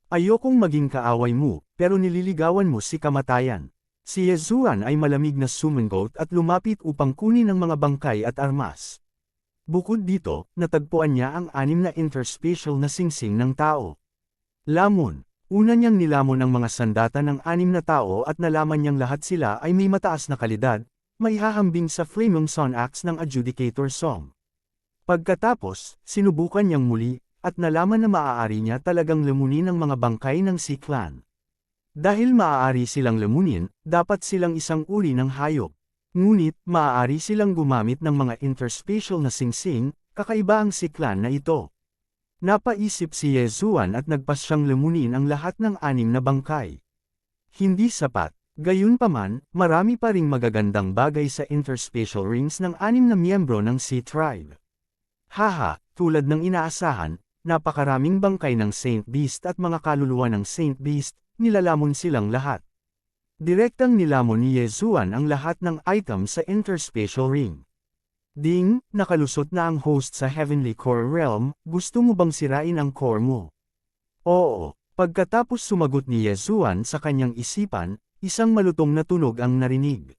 Speaker 1: Ayokong maging kaaway mo, pero nililigawan mo si kamatayan. Si Ye Zuan ay malamig na sumangot at lumapit upang kunin ang mga bangkay at armas. Bukod dito, natagpuan niya ang 6 na interspatial na singsing ng tao. Lamon. Una niyang nilamon ang mga sandata ng 6 na tao at nalaman niyang lahat sila ay may mataas na kalidad, may hahambing sa Flaming Sun Axe ng Adjudicator Song. Pagkatapos, sinubukan niyang muli, at nalaman na maaari niya talagang lamunin ang mga bangkay ng Sea Clan. Dahil maaari silang lamunin, dapat silang isang uri ng hayop. Ngunit, maaari silang gumamit ng mga interspatial na singsing, kakaiba ang Sea Clan na ito. Napaisip si Ye Zuan at nagpas siyang lamunin ang lahat ng 6 na bangkay. Hindi sapat. Gayunpaman, marami pa ring magagandang bagay sa interspatial rings ng 6 na miyembro ng Sea Tribe. Haha, tulad ng inaasahan, napakaraming bangkay ng Saint Beast at mga kaluluwa ng Saint Beast, nilalamon silang lahat. Direktang nilamon ni Ye Zuan ang lahat ng item sa interspatial ring. Ding, nakalusot na ang host sa Heavenly Core Realm, gusto mo bang sirain ang core mo? Oo, pagkatapos sumagot ni Ye Zuan sa kanyang isipan, isang malutong na tunog ang narinig.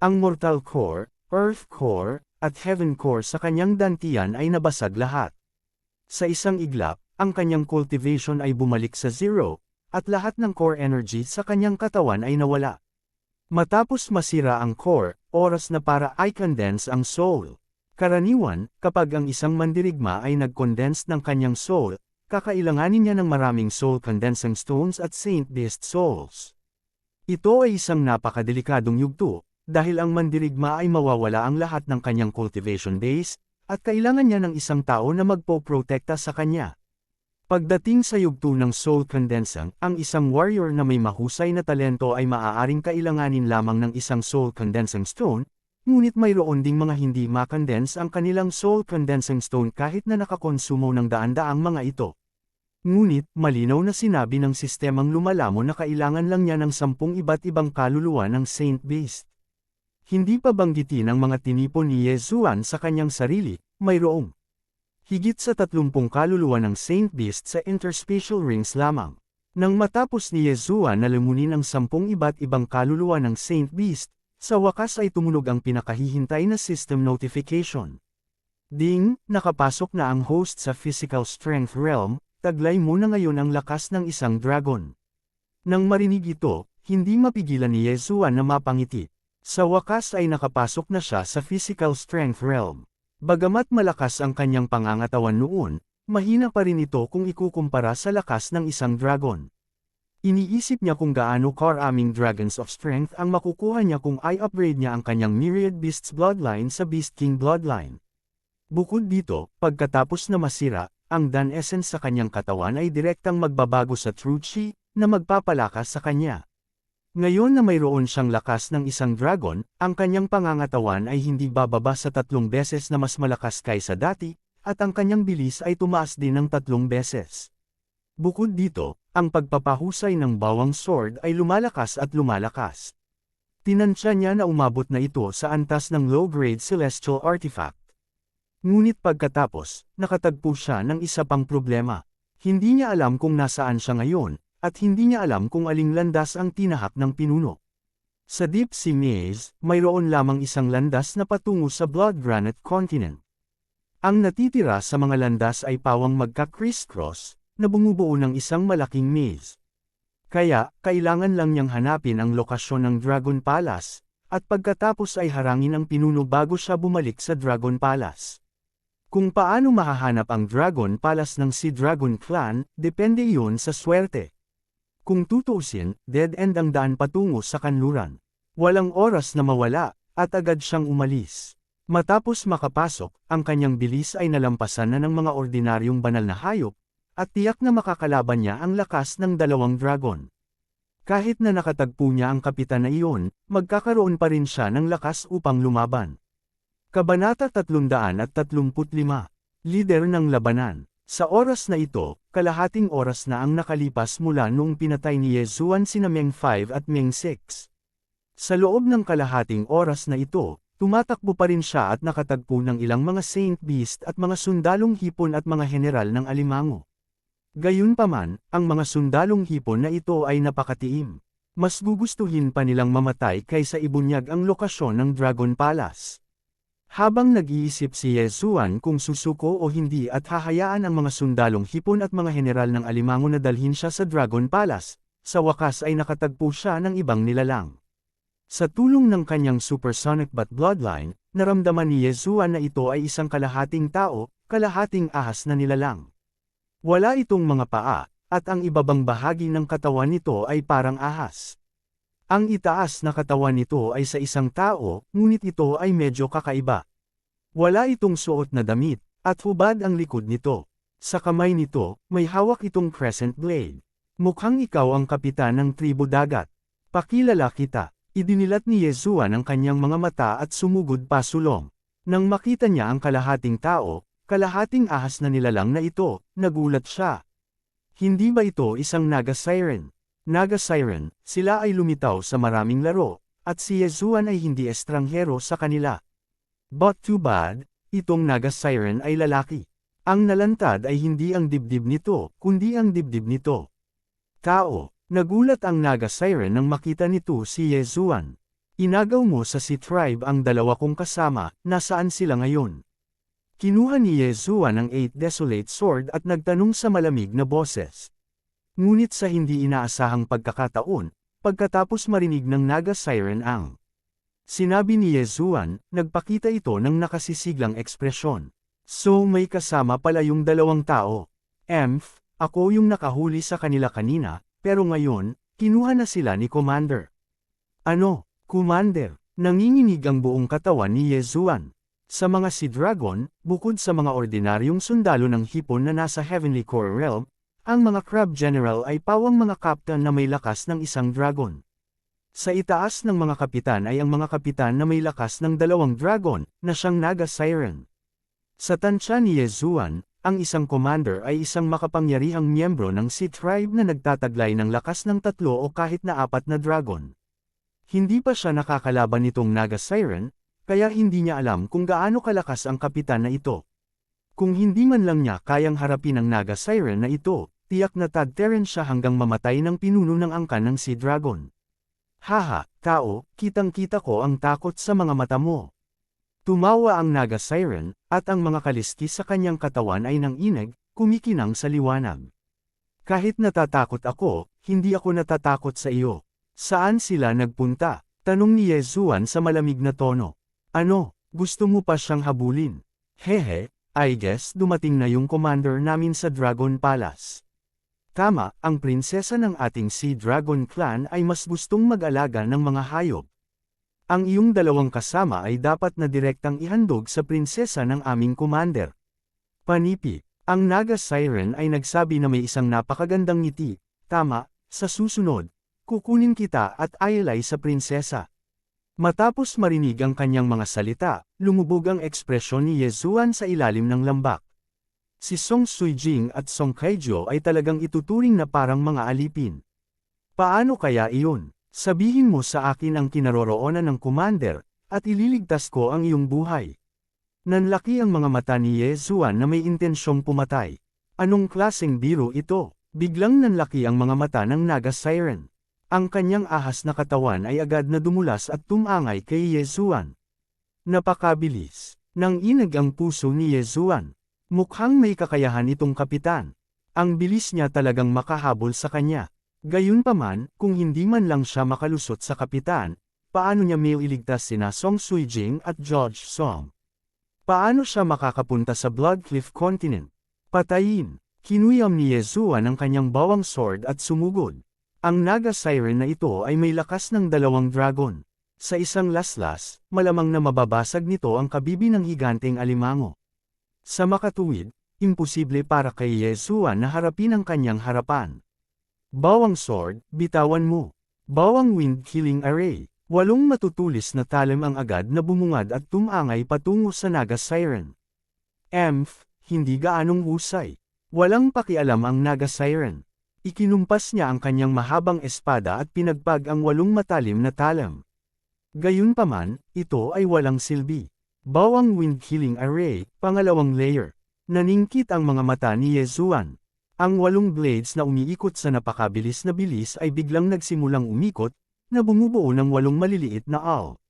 Speaker 1: Ang Mortal Core, Earth Core, at Heaven Core sa kanyang dantian ay nabasag lahat. Sa isang iglap, ang kanyang cultivation ay bumalik sa 0, at lahat ng core energy sa kanyang katawan ay nawala. Matapos masira ang core, oras na para i-condense ang soul. Karaniwan, kapag ang isang mandirigma ay nag-condense ng kanyang soul, kakailanganin niya ng maraming soul condensing stones at Saint Beast souls. Ito ay isang napakadelikadong yugto, dahil ang mandirigma ay mawawala ang lahat ng kanyang cultivation base, at kailangan niya ng isang tao na magpo-protekta sa kanya. Pagdating sa yugto ng soul condensing, ang isang warrior na may mahusay na talento ay maaaring kailanganin lamang ng isang soul condensing stone, ngunit mayroon ding mga hindi makondense ang kanilang soul condensing stone kahit na nakakonsumo ng daan-daang mga ito. Ngunit, malinaw na sinabi ng sistemang lumalamon na kailangan lang niya ng 10 iba't ibang kaluluwa ng Saint Beast. Hindi pa banggitin ang mga tinipon ni Ye Zuan sa kanyang sarili, mayroong higit sa 30 kaluluwa ng Saint Beast sa interspatial rings lamang. Nang matapos ni Ye Zuan na lamunin ang 10 iba't ibang kaluluwa ng Saint Beast, sa wakas ay tumunog ang pinakahihintay na system notification. Ding, nakapasok na ang host sa Physical Strength Realm, taglay mo na ngayon ang lakas ng isang dragon. Nang marinig ito, hindi mapigilan ni Ye Zuan na mapangiti. Sa wakas ay nakapasok na siya sa Physical Strength Realm. Bagamat malakas ang kanyang pangangatawan noon, mahina pa rin ito kung ikukumpara sa lakas ng isang dragon. Iniisip niya kung gaano karaming Dragons of Strength ang makukuha niya kung i-upgrade niya ang kanyang Myriad Beasts bloodline sa Beast King bloodline. Bukod dito, pagkatapos na masira, ang Dan Essence sa kanyang katawan ay direktang magbabago sa True Chi, na magpapalakas sa kanya. Ngayon na mayroon siyang lakas ng isang dragon, ang kanyang pangangatawan ay hindi bababa sa 3 beses na mas malakas kaysa dati, at ang kanyang bilis ay tumaas din ng 3 beses. Bukod dito, ang pagpapahusay ng bawang sword ay lumalakas at lumalakas. Tinansya niya na umabot na ito sa antas ng low-grade celestial artifact. Ngunit pagkatapos, nakatagpo siya ng isa pang problema. Hindi niya alam kung nasaan siya ngayon, at hindi niya alam kung aling landas ang tinahak ng pinuno. Sa Deep Sea Maze, mayroon lamang isang landas na patungo sa Blood Granite Continent. Ang natitira sa mga landas ay pawang magka-crisscross, na bumubuo ng isang malaking maze. Kaya, kailangan lang niyang hanapin ang lokasyon ng Dragon Palace, at pagkatapos ay harangin ang pinuno bago siya bumalik sa Dragon Palace. Kung paano mahahanap ang Dragon Palace ng Sea Dragon Clan, depende iyon sa swerte. Kung tutuusin, dead end ang daan patungo sa kanluran. Walang oras na mawala, at agad siyang umalis. Matapos makapasok, ang kanyang bilis ay nalampasan na ng mga ordinaryong banal na hayop, at tiyak na makakalaban niya ang lakas ng 2 dragon. Kahit na nakatagpo niya ang kapitan na iyon, magkakaroon pa rin siya ng lakas upang lumaban. Kabanata 335. Lider ng Labanan. Sa oras na ito, kalahating oras na ang nakalipas mula noong pinatay ni Yezuan sina Meng 5 at Meng 6. Sa loob ng kalahating oras na ito, tumatakbo pa rin siya at nakatagpo ng ilang mga Saint Beast at mga sundalong hipon at mga general ng alimango. Gayunpaman, ang mga sundalong hipon na ito ay napakatiim. Mas gugustuhin pa nilang mamatay kaysa ibunyag ang lokasyon ng Dragon Palace. Habang nag-iisip si Yezuan kung susuko o hindi at hahayaan ang mga sundalong hipon at mga general ng alimango na dalhin siya sa Dragon Palace, sa wakas ay nakatagpo siya ng ibang nilalang. Sa tulong ng kanyang supersonic bat bloodline, naramdaman ni Yezuan na ito ay isang kalahating tao, kalahating ahas na nilalang. Wala itong mga paa, at ang ibabang bahagi ng katawan nito ay parang ahas. Ang itaas na katawan nito ay sa isang tao, ngunit ito ay medyo kakaiba. Wala itong suot na damit, at hubad ang likod nito. Sa kamay nito, may hawak itong crescent blade. Mukhang ikaw ang kapitan ng tribo dagat. Pakilala kita. Idinilat ni Yezuan ang kanyang mga mata at sumugod pasulong. Nang makita niya ang kalahating tao, kalahating ahas na nilalang na ito, nagulat siya. Hindi ba ito isang Naga Siren? Naga Siren, sila ay lumitaw sa maraming laro, at si Yezuan ay hindi estranghero sa kanila. But too bad, itong Naga Siren ay lalaki. Ang nalantad ay hindi ang dibdib nito, kundi ang dibdib nito. Tao, nagulat ang Naga Siren nang makita nito si Yezuan. Inagaw mo sa Sea Tribe ang 2 kong kasama, nasaan sila ngayon? Kinuha ni Yezuan ang 8 Desolate Sword at nagtanong sa malamig na boses. Ngunit sa hindi inaasahang pagkakataon, pagkatapos marinig ng Naga Siren ang sinabi ni Yezuan, nagpakita ito ng nakasisiglang ekspresyon. So may kasama pala yung 2 tao. Ako yung nakahuli sa kanila kanina, pero ngayon, kinuha na sila ni Commander. Ano, Commander? Nanginginig ang buong katawan ni Yezuan. Sa mga Sea Dragon, bukod sa mga ordinaryong sundalo ng hipon na nasa Heavenly Core Realm, ang mga Crab General ay pawang mga captain na may lakas ng isang dragon. Sa itaas ng mga kapitan ay ang mga kapitan na may lakas ng 2 dragon, na siyang Naga Siren. Sa tansya ni Yezuan, ang isang commander ay isang makapangyarihang miyembro ng Sea Tribe na nagtataglay ng lakas ng 3 o kahit na 4 na dragon. Hindi pa siya nakakalaban nitong Naga Siren, kaya hindi niya alam kung gaano kalakas ang kapitan na ito. Kung hindi man lang niya kayang harapin ang Naga Siren na ito, tiyak na tadteren siya hanggang mamatay ng pinuno ng angkan ng Sea Dragon. Haha, tao, kitang-kita ko ang takot sa mga mata mo. Tumawa ang Naga Siren, at ang mga kaliski sa kanyang katawan ay nanginig, kumikinang sa liwanag. Kahit natatakot ako, hindi ako natatakot sa iyo. Saan sila nagpunta? Tanong ni Yezuan sa malamig na tono. Ano, gusto mo pa siyang habulin? Hehe, I guess dumating na yung commander namin sa Dragon Palace. Tama, ang prinsesa ng ating Sea Dragon Clan ay mas gustong mag-alaga ng mga hayop. Ang iyong dalawang kasama ay dapat na direktang ihandog sa prinsesa ng aming commander. Panipi, ang Naga Siren ay nagsabi na may isang napakagandang ngiti. Tama, sa susunod, kukunin kita at ayalay sa prinsesa. Matapos marinig ang kanyang mga salita, lumubog ang ekspresyon ni Yezuan sa ilalim ng lambak. Si Song Suijing at Song Kaijo ay talagang ituturing na parang mga alipin. Paano kaya iyon? Sabihin mo sa akin ang kinaroroonan ng commander, at ililigtas ko ang iyong buhay. Nanlaki ang mga mata ni Yezuan na may intensyong pumatay. Anong klaseng biro ito? Biglang nanlaki ang mga mata ng Naga Siren. Ang kanyang ahas na katawan ay agad na dumulas at tumangay kay Yezuan. Napakabilis. Nang inag ang puso ni Yezuan. Mukhang may kakayahan itong kapitan. Ang bilis niya talagang makahabol sa kanya. Gayunpaman, kung hindi man lang siya makalusot sa kapitan, paano niya mailigtas sina Song Suijing at George Song? Paano siya makakapunta sa Bloodcliff Continent? Patayin! Kinuyam ni Yezuan ang kanyang bawang sword at sumugod. Ang Naga Siren na ito ay may lakas ng 2 dragon. Sa isang laslas, malamang na mababasag nito ang kabibi ng higanteng alimango. Sa makatuwid, imposible para kay Yezuan na harapin ang kanyang harapan. Bawang sword, bitawan mo. Bawang wind killing array. 8 matutulis na talim ang agad na bumungad at tumangay patungo sa Naga Siren. Hindi gaanong husay. Walang pakialam ang Naga Siren. Ikinumpas niya ang kanyang mahabang espada at pinagpag ang 8 matalim na talim. Gayunpaman, ito ay walang silbi. Bawang wind killing array, pangalawang layer. Naningkit ang mga mata ni Yezuan. Ang 8 blades na umiikot sa napakabilis na bilis ay biglang nagsimulang umikot, na bumubuo ng 8 maliliit na awl.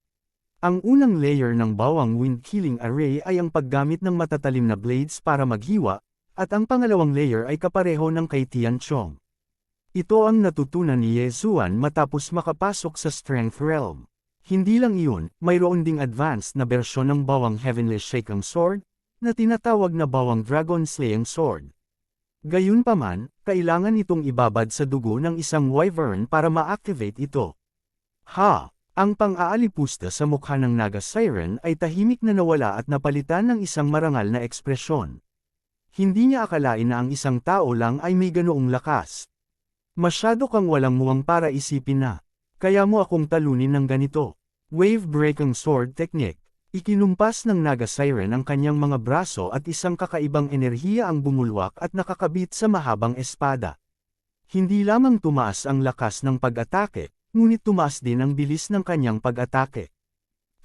Speaker 1: Ang unang layer ng bawang wind killing array ay ang paggamit ng matatalim na blades para maghiwa, at ang pangalawang layer ay kapareho ng kay Tian Chong. Ito ang natutunan ni Yezuan matapos makapasok sa Strength Realm. Hindi lang iyon, mayroon ding advanced na bersyon ng bawang Heavenly Shaking Sword, na tinatawag na bawang Dragon Slaying Sword. Gayunpaman, kailangan itong ibabad sa dugo ng isang wyvern para ma-activate ito. Ang pang-aalipusta sa mukha ng Naga Siren ay tahimik na nawala at napalitan ng isang marangal na ekspresyon. Hindi niya akalain na ang isang tao lang ay may ganoong lakas. Masyado kang walang muwang para isipin na, kaya mo akong talunin ng ganito. Wave Breaking Sword Technique. Ikinumpas ng Naga Siren ang kanyang mga braso at isang kakaibang enerhiya ang bumulwak at nakakabit sa mahabang espada. Hindi lamang tumaas ang lakas ng pag-atake, ngunit tumaas din ang bilis ng kanyang pag-atake.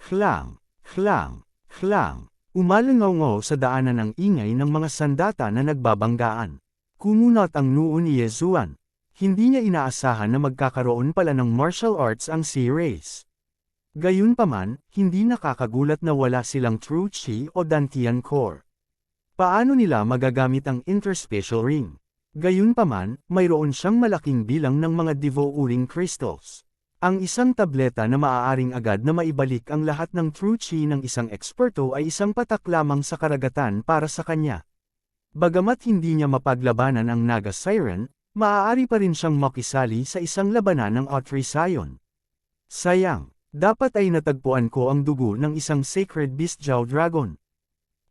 Speaker 1: Khlang! Khlang! Khlang! Umalangaw-ngaw sa daanan ang ingay ng mga sandata na nagbabanggaan. Kumunat ang noo ni Yezuan. Hindi niya inaasahan na magkakaroon pala ng martial arts ang Sea Race. Gayunpaman, hindi nakakagulat na wala silang True Chi o Dantian Core. Paano nila magagamit ang Interspatial Ring? Gayunpaman, mayroon siyang malaking bilang ng mga Devo-uring crystals. Ang isang tableta na maaaring agad na maibalik ang lahat ng True Chi ng isang eksperto ay isang patak lamang sa karagatan para sa kanya. Bagamat hindi niya mapaglabanan ang Naga Siren, maaari pa rin siyang makisali sa isang labanan ng Autry Scion. Sayang! Dapat ay natagpuan ko ang dugo ng isang Sacred Beast Jiao Dragon.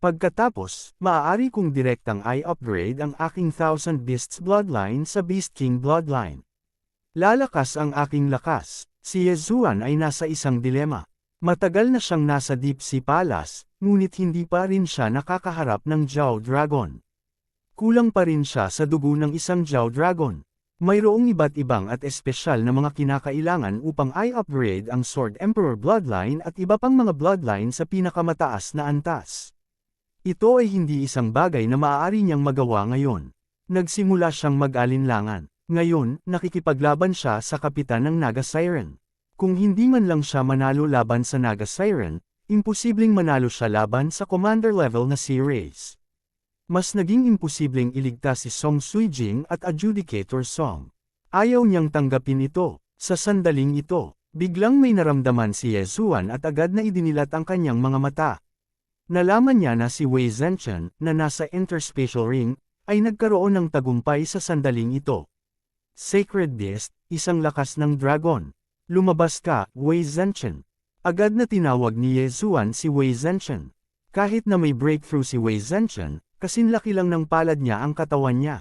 Speaker 1: Pagkatapos, maaari kong direktang i-upgrade ang aking Thousand Beasts Bloodline sa Beast King Bloodline. Lalakas ang aking lakas. Si Yezuan ay nasa isang dilema. Matagal na siyang nasa Deep Sea Palace, ngunit hindi pa rin siya nakakaharap ng Jiao Dragon. Kulang pa rin siya sa dugo ng isang Jiao Dragon. Mayroong iba't ibang at espesyal na mga kinakailangan upang i-upgrade ang Sword Emperor Bloodline at iba pang mga bloodline sa pinakamataas na antas. Ito ay hindi isang bagay na maaari niyang magawa ngayon. Nagsimula siyang mag-alinlangan. Ngayon, nakikipaglaban siya sa kapitan ng Naga Siren. Kung hindi man lang siya manalo laban sa Naga Siren, imposibleng manalo siya laban sa commander level na Sea Race. Mas naging imposibleng iligtas si Song Suijing at Adjudicator Song. Ayaw niyang tanggapin ito. Sa sandaling ito, biglang may naramdaman si Yezuan at agad na idinilat ang kanyang mga mata. Nalaman niya na si Wei Zhenchen, na nasa interspatial ring, ay nagkaroon ng tagumpay sa sandaling ito. Sacred Beast, isang lakas ng dragon. Lumabas ka, Wei Zhenchen. Agad na tinawag ni Ye Zuan si Wei Zhenchen. Kahit na may breakthrough si Wei Zhenchen, kasinlaki lang ng palad niya ang katawan niya.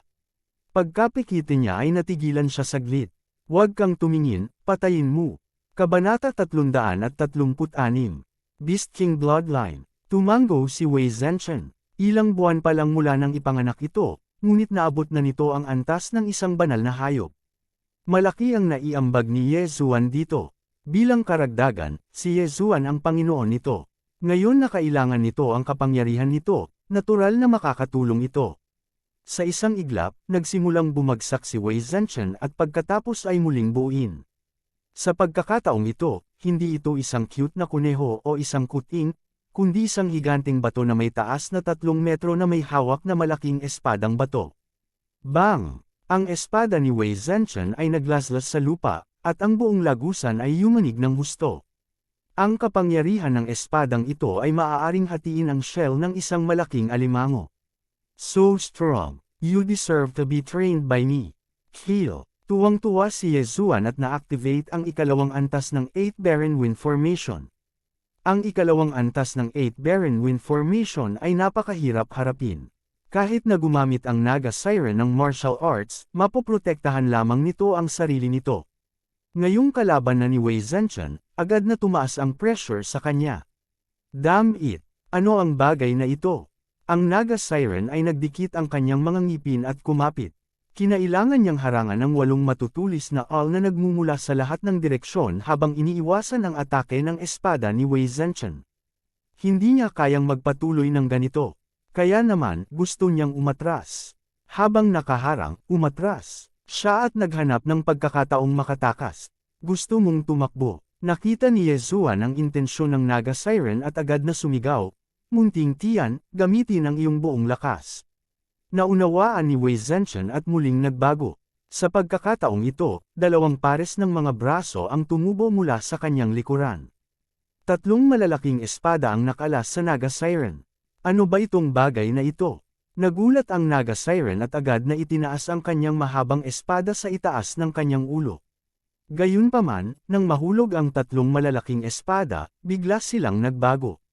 Speaker 1: Pagkapikitin niya ay natigilan siya saglit. Huwag kang tumingin, patayin mo. Kabanata 336. Beast King Bloodline. Tumango si Wei Zhenchen. Ilang buwan pa lang mula nang ipanganak ito, ngunit naabot na nito ang antas ng isang banal na hayop. Malaki ang naiambag ni Ye Zuan dito. Bilang karagdagan, si Ye Zuan ang Panginoon nito. Ngayon na kailangan nito ang kapangyarihan nito, natural na makakatulong ito. Sa isang iglap, nagsimulang bumagsak si Wei Zhenchen at pagkatapos ay muling buuin. Sa pagkakataong ito, hindi ito isang cute na kuneho o isang kuting, kundi isang higanting bato na may taas na 3 metro na may hawak na malaking espadang bato. Bang! Ang espada ni Wei Zhenchen ay naglaslas sa lupa, at ang buong lagusan ay yumanig ng husto. Ang kapangyarihan ng espadang ito ay maaaring hatiin ang shell ng isang malaking alimango. So strong, you deserve to be trained by me. Kill. Tuwang-tuwa si Ye Zuan at na-activate ang ikalawang antas ng 8 Baron Wind Formation. Ang ikalawang antas ng 8 Baron Wind Formation ay napakahirap harapin. Kahit na gumamit ang Naga Siren ng martial arts, mapoprotektahan lamang nito ang sarili nito. Ngayong kalaban na ni Wei Zhenchen, agad na tumaas ang pressure sa kanya. Damn it! Ano ang bagay na ito? Ang Naga Siren ay nagdikit ang kanyang mga ngipin at kumapit. Kinailangan niyang harangan ng 8 matutulis na all na nagmumula sa lahat ng direksyon habang iniiwasan ang atake ng espada ni Wei Zhenchen. Hindi niya kayang magpatuloy ng ganito. Kaya naman, gusto niyang umatras. Habang nakaharang, umatras siya at naghanap ng pagkakataong makatakas. Gusto mong tumakbo. Nakita ni Ye Zuan ang intensyon ng Naga Siren at agad na sumigaw, "Munting tiyan, gamitin ang iyong buong lakas." Naunawaan ni Wei Zhenchen at muling nagbago. Sa pagkakataong ito, 2 pares ng mga braso ang tumubo mula sa kanyang likuran. 3 malalaking espada ang nakalas sa Naga Siren. Ano ba itong bagay na ito? Nagulat ang Naga Siren at agad na itinaas ang kanyang mahabang espada sa itaas ng kanyang ulo. Gayunpaman, nang mahulog ang 3 malalaking espada, bigla silang nagbago.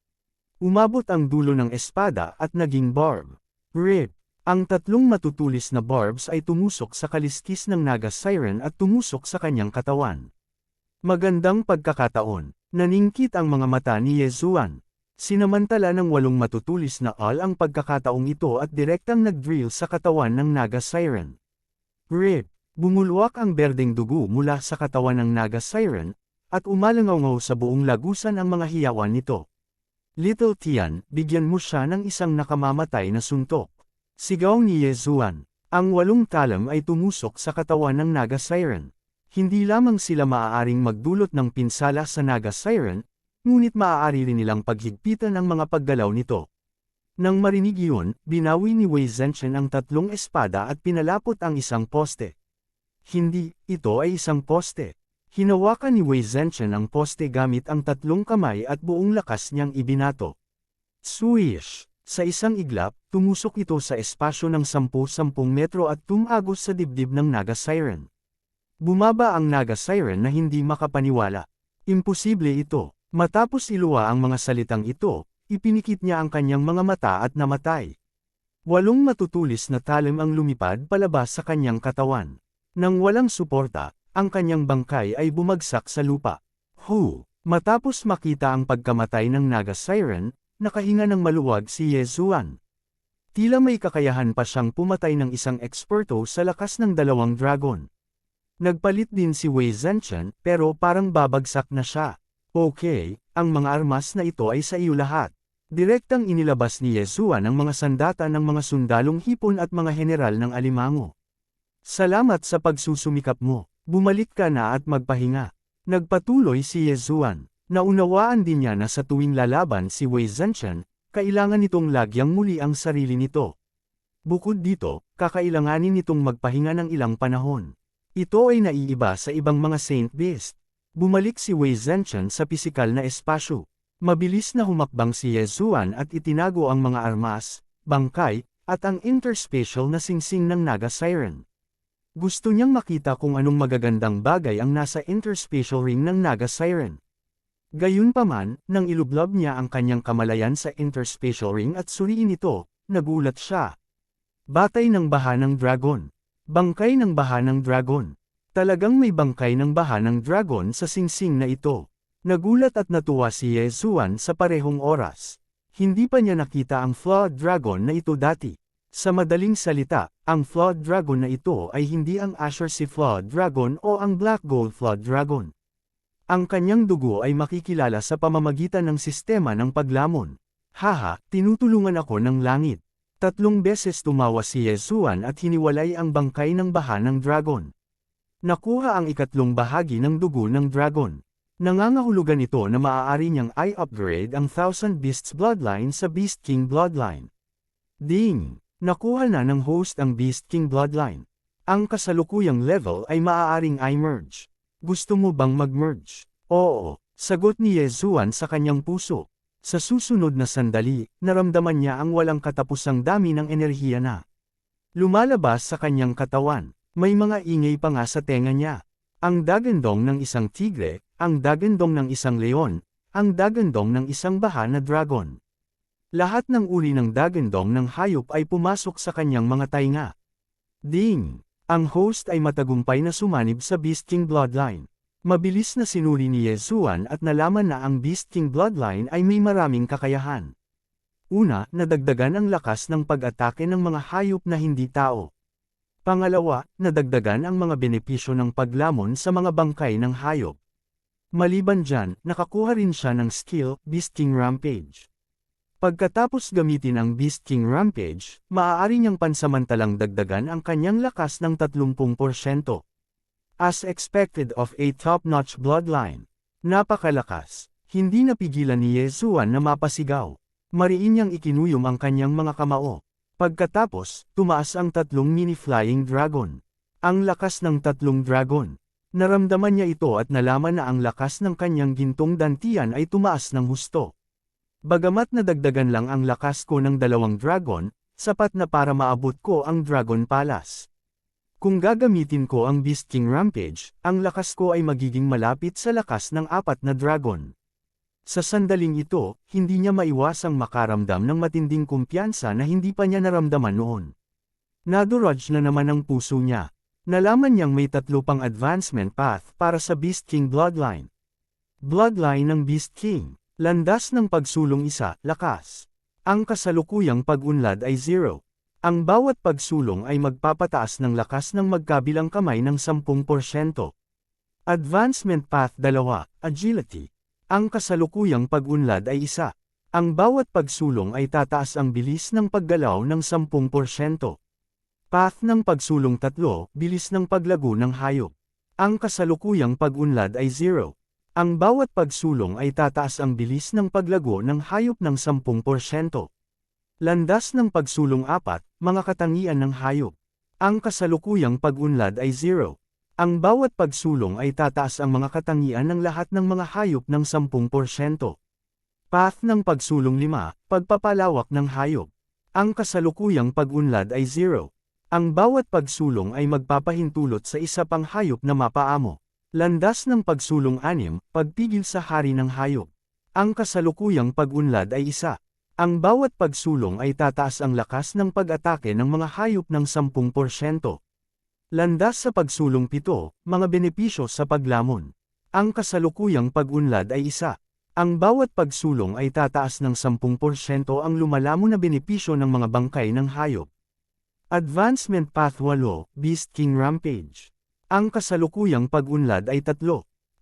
Speaker 1: Umabot ang dulo ng espada at naging barb. Rip! Ang 3 matutulis na barbs ay tumusok sa kaliskis ng Naga Siren at tumusok sa kanyang katawan. Magandang pagkakataon. Naningkit ang mga mata ni Ye Zuan. Sinamantala ng 8 matutulis na all ang pagkakataong ito at direktang nag-drill sa katawan ng Naga Siren. Rip! Bumulwak ang berdeng dugo mula sa katawan ng Naga Siren, at umalangaw sa buong lagusan ang mga hiyawan nito. Little Tian, bigyan mo siya ng isang nakamamatay na suntok. Sigaw ni Ye Zuan. Ang 8 talam ay tumusok sa katawan ng Naga Siren. Hindi lamang sila maaaring magdulot ng pinsala sa Naga Siren, ngunit maaari rin nilang paghigpitan ang mga paggalaw nito. Nang marinig iyon, binawi ni Wei Zhenchen ang 3 espada at pinalapot ang isang poste. Hindi, ito ay isang poste. Hinawakan ni Wei Zhenchen ang poste gamit ang 3 kamay at buong lakas niyang ibinato. Swish! Sa isang iglap, tumusok ito sa espasyo ng 10-10 metro at tumagos sa dibdib ng Naga Siren. Bumaba ang Naga Siren na hindi makapaniwala. Imposible ito. Matapos iluwa ang mga salitang ito, ipinikit niya ang kanyang mga mata at namatay. 8 matutulis na talim ang lumipad palabas sa kanyang katawan. Nang walang suporta, ang kanyang bangkay ay bumagsak sa lupa. Matapos makita ang pagkamatay ng Naga Siren, nakahinga ng maluwag si Ye Zuan. Tila may kakayahan pa siyang pumatay ng isang eksperto sa lakas ng 2 dragon. Nagpalit din si Wei Zhenchen, pero parang babagsak na siya. Okay, ang mga armas na ito ay sa iyo lahat. Direktang inilabas ni Ye Zuan ang mga sandata ng mga sundalong hipon at mga general ng alimango. Salamat sa pagsusumikap mo. Bumalik ka na at magpahinga. Nagpatuloy si Ye Zuan. Naunawaan din niya na sa tuwing lalaban si Wei Zhenchen, kailangan nitong lagyang muli ang sarili nito. Bukod dito, kakailanganin nitong magpahinga ng ilang panahon. Ito ay naiiba sa ibang mga Saint Beast. Bumalik si Wei Zhenchen sa pisikal na espasyo. Mabilis na humakbang si Yezuan at itinago ang mga armas, bangkay, at ang interspatial na singsing ng Naga Siren. Gusto niyang makita kung anong magagandang bagay ang nasa interspatial ring ng Naga Siren. Gayunpaman, nang ilublob niya ang kanyang kamalayan sa interspatial ring at suriin ito, nagulat siya. Batay ng baha ng dragon. Bangkay ng baha ng dragon. Talagang may bangkay ng baha ng dragon sa singsing na ito. Nagulat at natuwa si Yezuan sa parehong oras. Hindi pa niya nakita ang Flood Dragon na ito dati. Sa madaling salita, ang Flood Dragon na ito ay hindi ang Azure Sea Flood Dragon o ang Black Gold Flood Dragon. Ang kanyang dugo ay makikilala sa pamamagitan ng sistema ng paglamon. Haha, tinutulungan ako ng langit. 3 beses tumawa si Yezuan at hiniwalay ang bangkay ng baha ng dragon. Nakuha ang ikatlong bahagi ng dugo ng dragon. Nangangahulugan ito na maaari niyang i-upgrade ang Thousand Beasts Bloodline sa Beast King Bloodline. Ding! Nakuha na ng host ang Beast King Bloodline. Ang kasalukuyang level ay maaaring i-merge. Gusto mo bang mag-merge? Oo, sagot ni Yezuan sa kanyang puso. Sa susunod na sandali, naramdaman niya ang walang katapusang dami ng enerhiya na lumalabas sa kanyang katawan. May mga ingay pa nga sa tenga niya. Ang dagandong ng isang tigre, ang dagandong ng isang leon, ang dagandong ng isang baha na dragon. Lahat ng uri ng dagandong ng hayop ay pumasok sa kanyang mga tainga. Ding! Ang host ay matagumpay na sumanib sa Beast King Bloodline. Mabilis na sinuri ni Yezuan at nalaman na ang Beast King Bloodline ay may maraming kakayahan. Una, nadagdagan ang lakas ng pag-atake ng mga hayop na hindi tao. Pangalawa, nadagdagan ang mga benepisyo ng paglamon sa mga bangkay ng hayop. Maliban dyan, nakakuha rin siya ng skill, Beast King Rampage. Pagkatapos gamitin ang Beast King Rampage, maaari niyang pansamantalang dagdagan ang kanyang lakas ng 30%. As expected of a top-notch bloodline. Napakalakas. Hindi napigilan ni Yezuan na mapasigaw. Mariin niyang ikinuyom ang kanyang mga kamao. Pagkatapos, tumaas ang 3 mini-flying dragon. Ang lakas ng 3 dragon. Naramdaman niya ito at nalaman na ang lakas ng kanyang gintong dantian ay tumaas ng husto. Bagamat nadagdagan lang ang lakas ko ng 2 dragon, sapat na para maabot ko ang Dragon Palace. Kung gagamitin ko ang Beast King Rampage, ang lakas ko ay magiging malapit sa lakas ng 4 na dragon. Sa sandaling ito, hindi niya maiwasang makaramdam ng matinding kumpiyansa na hindi pa niya naramdaman noon. Nadurage na naman ang puso niya. Nalaman niyang may 3 pang advancement path para sa Beast King Bloodline. Bloodline ng Beast King. Landas ng pagsulong 1, lakas. Ang kasalukuyang pag-unlad ay 0. Ang bawat pagsulong ay magpapataas ng lakas ng magkabilang kamay ng 10%. Advancement Path 2, Agility. Ang kasalukuyang pag-unlad ay 1. Ang bawat pagsulong ay tataas ang bilis ng paggalaw ng 10%. Path ng pagsulong 3, bilis ng paglago ng hayop. Ang kasalukuyang pag-unlad ay 0. Ang bawat pagsulong ay tataas ang bilis ng paglago ng hayop ng 10%. Landas ng pagsulong 4, mga katangian ng hayop. Ang kasalukuyang pag-unlad ay 0. Ang bawat pagsulong ay tataas ang mga katangian ng lahat ng mga hayop ng 10%. Path ng pagsulong 5, pagpapalawak ng hayop. Ang kasalukuyang pag-unlad ay 0. Ang bawat pagsulong ay magpapahintulot sa isa pang hayop na mapaamo. Landas ng pagsulong 6, pagpigil sa hari ng hayop. Ang kasalukuyang pag-unlad ay 1. Ang bawat pagsulong ay tataas ang lakas ng pag-atake ng mga hayop ng 10%. Landas sa pagsulong 7, mga benepisyo sa paglamon. Ang kasalukuyang pag-unlad ay 1. Ang bawat pagsulong ay tataas ng 10% ang lumalamon na benepisyo ng mga bangkay ng hayop. Advancement Path 8, Beast King Rampage. Ang kasalukuyang pag-unlad ay 3.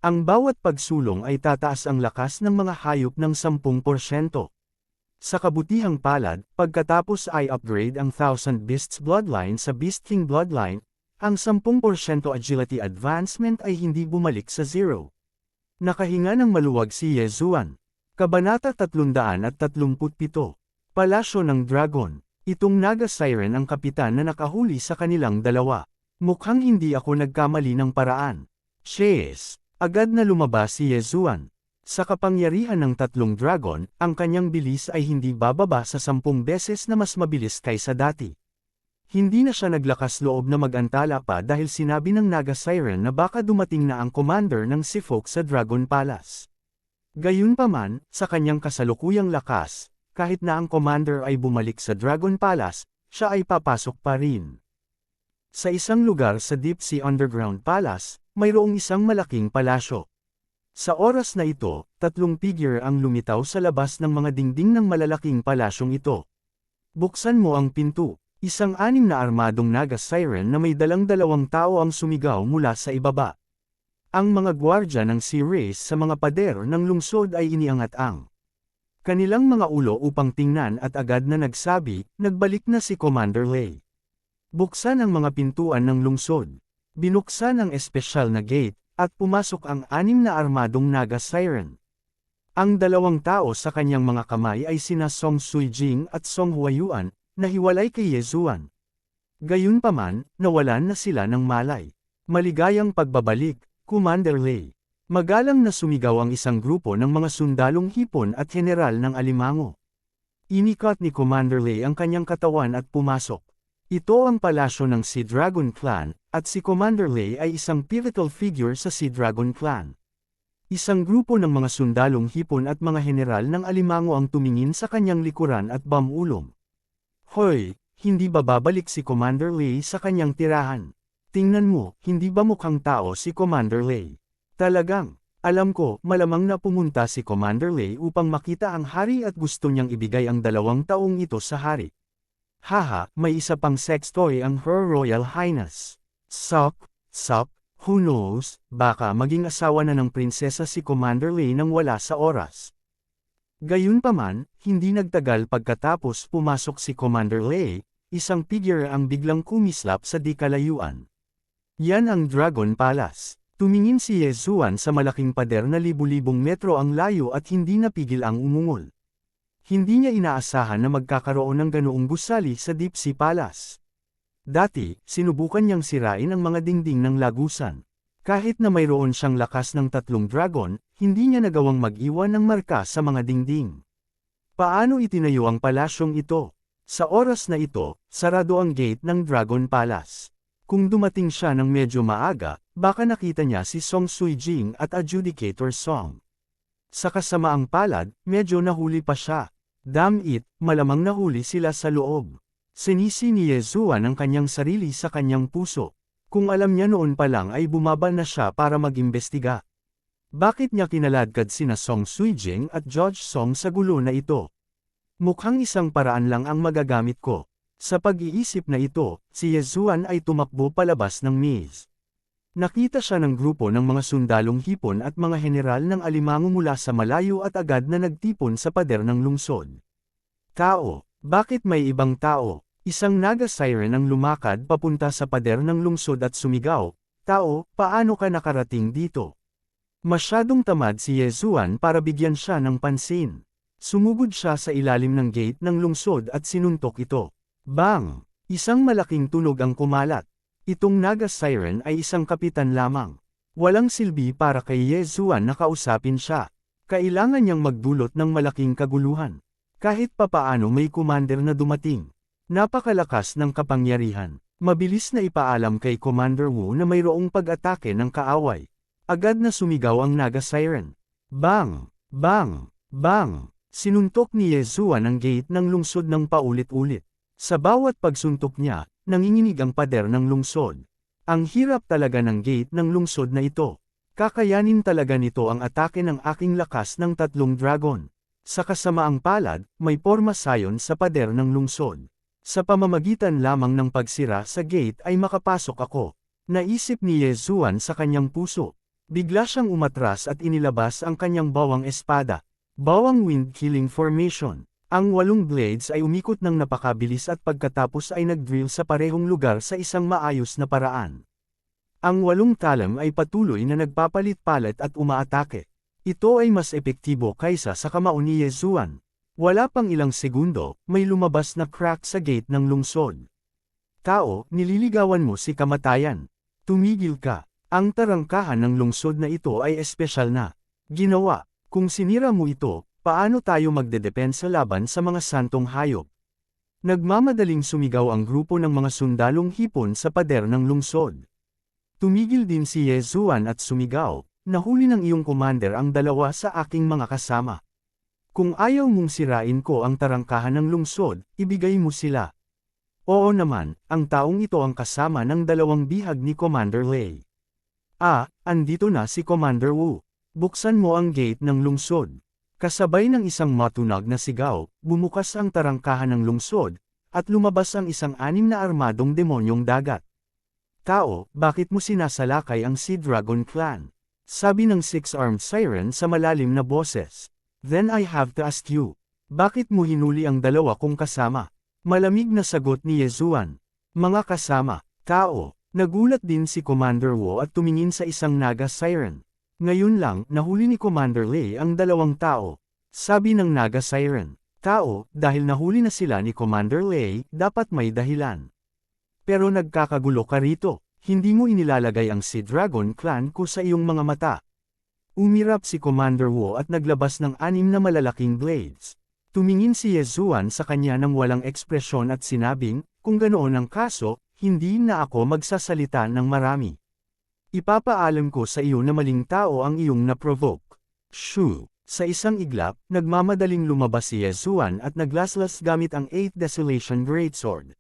Speaker 1: Ang bawat pagsulong ay tataas ang lakas ng mga hayop ng 10%. Sa kabutihang palad, pagkatapos ay upgrade ang Thousand Beasts Bloodline sa Beast King Bloodline, ang 10% agility advancement ay hindi bumalik sa 0. Nakahinga ng maluwag si Yezuan. Kabanata 337. Palasyo ng Dragon. Itong Naga Siren ang kapitan na nakahuli sa kanilang dalawa. Mukhang hindi ako nagkamali ng paraan. Shes. Agad na lumabas si Yezuan. Sa kapangyarihan ng tatlong dragon, ang kanyang bilis ay hindi bababa sa 10 beses na mas mabilis kaysa dati. Hindi na siya naglakas loob na mag-antala pa dahil sinabi ng Naga Siren na baka dumating na ang commander ng Seafolk sa Dragon Palace. Gayunpaman, sa kanyang kasalukuyang lakas, kahit na ang commander ay bumalik sa Dragon Palace, siya ay papasok pa rin. Sa isang lugar sa Deep Sea Underground Palace, mayroong isang malaking palasyo. Sa oras na ito, 3 figure ang lumitaw sa labas ng mga dingding ng malalaking palasyong ito. Buksan mo ang pinto. Isang 6 na armadong Naga Siren na may dalang 2 tao ang sumigaw mula sa ibaba. Ang mga gwardya ng Sea Race sa mga pader ng lungsod ay iniangat ang kanilang mga ulo upang tingnan at agad na nagsabi, nagbalik na si Commander Lei. Buksan ang mga pintuan ng lungsod. Binuksan ang espesyal na gate, at pumasok ang 6 na armadong Naga Siren. Ang 2 tao sa kanyang mga kamay ay sina Song Suijing at Song Huayuan, na hiwalay kay Yezuan. Gayunpaman, nawalan na sila ng malay. Maligayang pagbabalik, Commander Lei. Magalang na sumigaw ang isang grupo ng mga sundalong hipon at general ng alimango. Inikat ni Commander Lei ang kanyang katawan at pumasok. Ito ang palasyo ng Sea Dragon Clan, at si Commander Lei ay isang pivotal figure sa Sea Dragon Clan. Isang grupo ng mga sundalong hipon at mga general ng alimango ang tumingin sa kanyang likuran at bamulong. Hoy, hindi ba babalik si Commander Lei sa kanyang tirahan? Tingnan mo, hindi ba mukhang tao si Commander Lei? Talagang, alam ko, malamang na pumunta si Commander Lei upang makita ang hari at gusto niyang ibigay ang 2 taong ito sa hari. Haha, may isa pang sex toy ang Her Royal Highness. Sup, who knows, baka maging asawa na ng prinsesa si Commander Lei nang wala sa oras. Gayunpaman, hindi nagtagal pagkatapos pumasok si Commander Lei, isang figure ang biglang kumislap sa di kalayuan. Yan ang Dragon Palace. Tumingin si Yezuan sa malaking pader na libu-libong metro ang layo at hindi napigil ang umungol. Hindi niya inaasahan na magkakaroon ng ganoong gusali sa Deep Sea Palace. Dati, sinubukan niyang sirain ang mga dingding ng lagusan. Kahit na mayroon siyang lakas ng 3 dragon, hindi niya nagawang mag-iwan ng marka sa mga dingding. Paano itinayo ang palasyong ito? Sa oras na ito, sarado ang gate ng Dragon Palace. Kung dumating siya ng medyo maaga, baka nakita niya si Song Suijing at Adjudicator Song. Sa kasamaang palad, medyo nahuli pa siya. Damn it, malamang nahuli sila sa loob. Sinisi ni Yezuan ang kanyang sarili sa kanyang puso. Kung alam niya noon pa lang ay bumaba na siya para mag-imbestiga. Bakit niya kinaladkad sina Song Suijing at Judge Song sa gulo na ito? Mukhang isang paraan lang ang magagamit ko. Sa pag-iisip na ito, si Yezuan ay tumakbo palabas ng maze. Nakita siya ng grupo ng mga sundalong hipon at mga general ng alimango mula sa malayo at agad na nagtipon sa pader ng lungsod. Tao, bakit may ibang tao? Isang Naga Siren ang lumakad papunta sa pader ng lungsod at sumigaw, "Tao, paano ka nakarating dito?" Masyadong tamad si Yezuan para bigyan siya ng pansin. Sumugod siya sa ilalim ng gate ng lungsod at sinuntok ito. Bang! Isang malaking tunog ang kumalat. Itong Naga Siren ay isang kapitan lamang. Walang silbi para kay Yezuan na kausapin siya. Kailangan niyang magdulot ng malaking kaguluhan. Kahit papaano may commander na dumating. Napakalakas ng kapangyarihan. Mabilis na ipaalam kay Commander Wu na mayroong pag-atake ng kaaway. Agad na sumigaw ang Naga Siren. Bang! Bang! Bang! Sinuntok ni Yezuan ang gate ng lungsod ng paulit-ulit. Sa bawat pagsuntok niya, nanginginig ang pader ng lungsod. Ang hirap talaga ng gate ng lungsod na ito. Kakayanin talaga nito ang atake ng aking lakas ng 3 dragon. Sa kasamaang palad, may porma sayon sa pader ng lungsod. Sa pamamagitan lamang ng pagsira sa gate ay makapasok ako. Naisip ni Yezuan sa kanyang puso. Bigla siyang umatras at inilabas ang kanyang bawang espada. Bawang wind-killing formation. Ang 8 blades ay umikot ng napakabilis at pagkatapos ay nag-drill sa parehong lugar sa isang maayos na paraan. Ang 8 talam ay patuloy na nagpapalit-palit at umaatake. Ito ay mas epektibo kaysa sa kamao ni Yezuan. Wala pang ilang segundo, may lumabas na crack sa gate ng lungsod. Tao, nililigawan mo si kamatayan. Tumigil ka. Ang tarangkahan ng lungsod na ito ay espesyal na ginawa. Kung sinira mo ito, paano tayo magdedepensa laban sa mga santong hayop? Nagmamadaling sumigaw ang grupo ng mga sundalong hipon sa pader ng lungsod. Tumigil din si Yezuan at sumigaw, "Nahuli ng iyong commander ang dalawa sa aking mga kasama. Kung ayaw mong sirain ko ang tarangkahan ng lungsod, ibigay mo sila." Oo naman, ang taong ito ang kasama ng dalawang bihag ni Commander Lei. Andito na si Commander Wu. Buksan mo ang gate ng lungsod. Kasabay ng isang matunag na sigaw, bumukas ang tarangkahan ng lungsod, at lumabas ang isang 6 na armadong demonyong dagat. "Tao, bakit mo sinasalakay ang Sea Dragon Clan?" Sabi ng six-armed siren sa malalim na boses. "Then I have to ask you, bakit mo hinuli ang dalawa kong kasama?" Malamig na sagot ni Yezuan. "Mga kasama, tao." Nagulat din si Commander Wu at tumingin sa isang naga siren. Ngayon lang, nahuli ni Commander Lei ang dalawang tao. Sabi ng naga siren, "Tao, dahil nahuli na sila ni Commander Lei, dapat may dahilan. Pero nagkakagulo ka rito, hindi mo inilalagay ang Sea Dragon Clan ko sa iyong mga mata." Umirap si Commander Wu at naglabas ng 6 na malalaking blades. Tumingin si Yezuan sa kanya ng walang ekspresyon at sinabing, "Kung ganoon ang kaso, hindi na ako magsasalita ng marami. Ipapaalam ko sa iyo na maling tao ang iyong naprovoke." Shoo! Sa isang iglap, nagmamadaling lumabas si Yezuan at naglaslas gamit ang 8th Desolation Greatsword.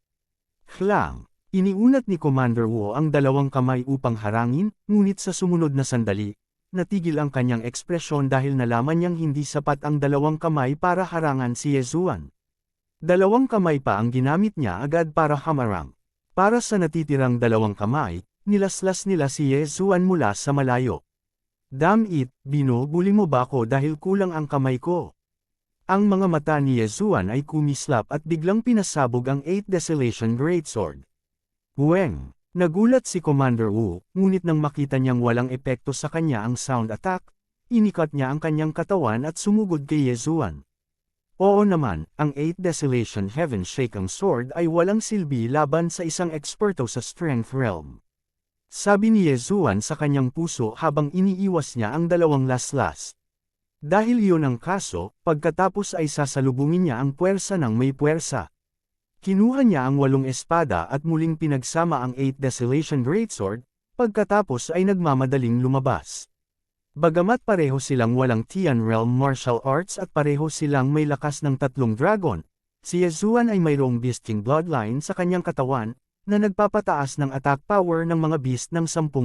Speaker 1: Klang! Iniunat ni Commander Wu ang dalawang kamay upang harangin, ngunit sa sumunod na sandali, natigil ang kanyang ekspresyon dahil nalaman niyang hindi sapat ang dalawang kamay para harangan si Yezuan. Dalawang kamay pa ang ginamit niya agad para hamarang. Para sa natitirang dalawang kamay, nilaslas nila si Yezuan mula sa malayo. "Damn it, binubuli mo ba ako dahil kulang ang kamay ko?" Ang mga mata ni Yezuan ay kumislap at biglang pinasabog ang 8th Desolation Greatsword. Weng! Nagulat si Commander Wu, ngunit nang makita niyang walang epekto sa kanya ang sound attack, inikat niya ang kanyang katawan at sumugod kay Yezuan. Oo naman, ang 8th Desolation Heaven Shaking Sword ay walang silbi laban sa isang eksperto sa Strength Realm. Sabi ni Yezuan sa kanyang puso habang iniiwas niya ang dalawang laslas. Dahil iyon ang kaso, pagkatapos ay sasalubungin niya ang puwersa ng may puwersa. Kinuha niya ang 8 espada at muling pinagsama ang 8th Desolation Greatsword, pagkatapos ay nagmamadaling lumabas. Bagamat pareho silang walang Tian Realm martial arts at pareho silang may lakas ng 3 dragon, si Yezuan ay mayroong Beast King bloodline sa kanyang katawan, na nagpapataas ng attack power ng mga beast ng 10%.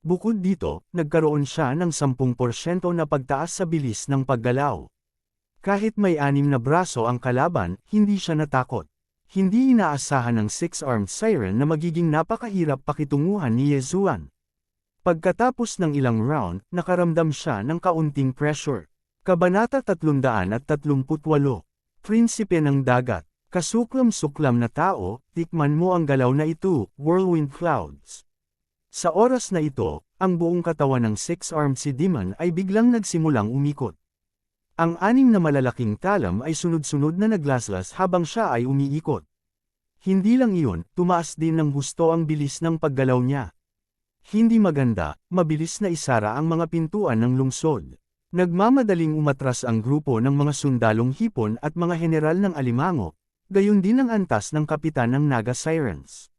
Speaker 1: Bukod dito, nagkaroon siya ng 10% na pagtaas sa bilis ng paggalaw. Kahit may 6 na braso ang kalaban, hindi siya natakot. Hindi inaasahan ng six-armed siren na magiging napakahirap pakitunguhan ni Yezuan. Pagkatapos ng ilang round, nakaramdam siya ng kaunting pressure. Kabanata 338. Prinsipe ng Dagat. Kasuklam-suklam na tao, tikman mo ang galaw na ito, Whirlwind Clouds. Sa oras na ito, ang buong katawan ng six-armed si Demon ay biglang nagsimulang umikot. Ang 6 na malalaking talam ay sunod-sunod na naglaslas habang siya ay umiikot. Hindi lang iyon, tumaas din ng husto ang bilis ng paggalaw niya. Hindi maganda, mabilis na isara ang mga pintuan ng lungsod. Nagmamadaling umatras ang grupo ng mga sundalong hipon at mga general ng alimango, gayon din ang antas ng kapitan ng Naga Sirens.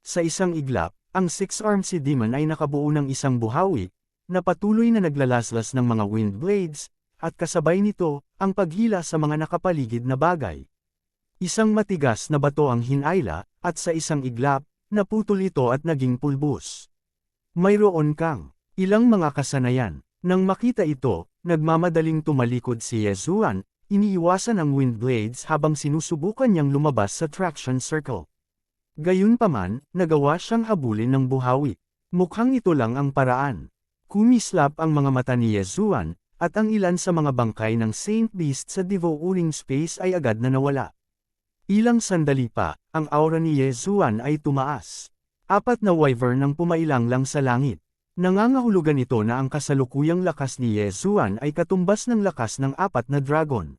Speaker 1: Sa isang iglap, ang six-armed si Demon ay nakabuo ng isang buhawi, na patuloy na naglalaslas ng mga wind blades, at kasabay nito, ang paghila sa mga nakapaligid na bagay. Isang matigas na bato ang hinayla, at sa isang iglap, naputol ito at naging pulbos. Mayroon kang ilang mga kasanayan. Nang makita ito, nagmamadaling tumalikod si Yezuan, iniiwasan ang wind blades habang sinusubukan niyang lumabas sa traction circle. Gayunpaman, nagawa siyang habulin ng buhawi. Mukhang ito lang ang paraan. Kumislap ang mga mata ni Yezuan, at ang ilan sa mga bangkay ng Saint Beast sa devouring space ay agad na nawala. Ilang sandali pa, ang aura ni Yezuan ay tumaas. 4 na wyvern ang pumailang lang sa langit. Nangangahulugan ito na ang kasalukuyang lakas ni Yezuan ay katumbas ng lakas ng 4 na dragon.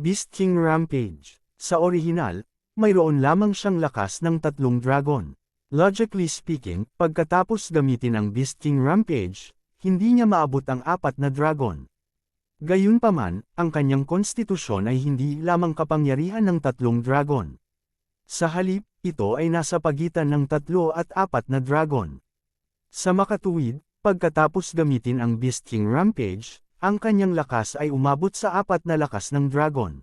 Speaker 1: Beast King Rampage. Sa orihinal, mayroon lamang siyang lakas ng 3 dragon. Logically speaking, pagkatapos gamitin ang Beast King Rampage, hindi niya maabot ang 4 na dragon. Gayunpaman, ang kanyang konstitusyon ay hindi lamang kapangyarihan ng 3 dragon. Sa halip, ito ay nasa pagitan ng 3 at 4 na dragon. Sa makatuwid, pagkatapos gamitin ang Beast King Rampage, ang kanyang lakas ay umabot sa 4 na lakas ng dragon.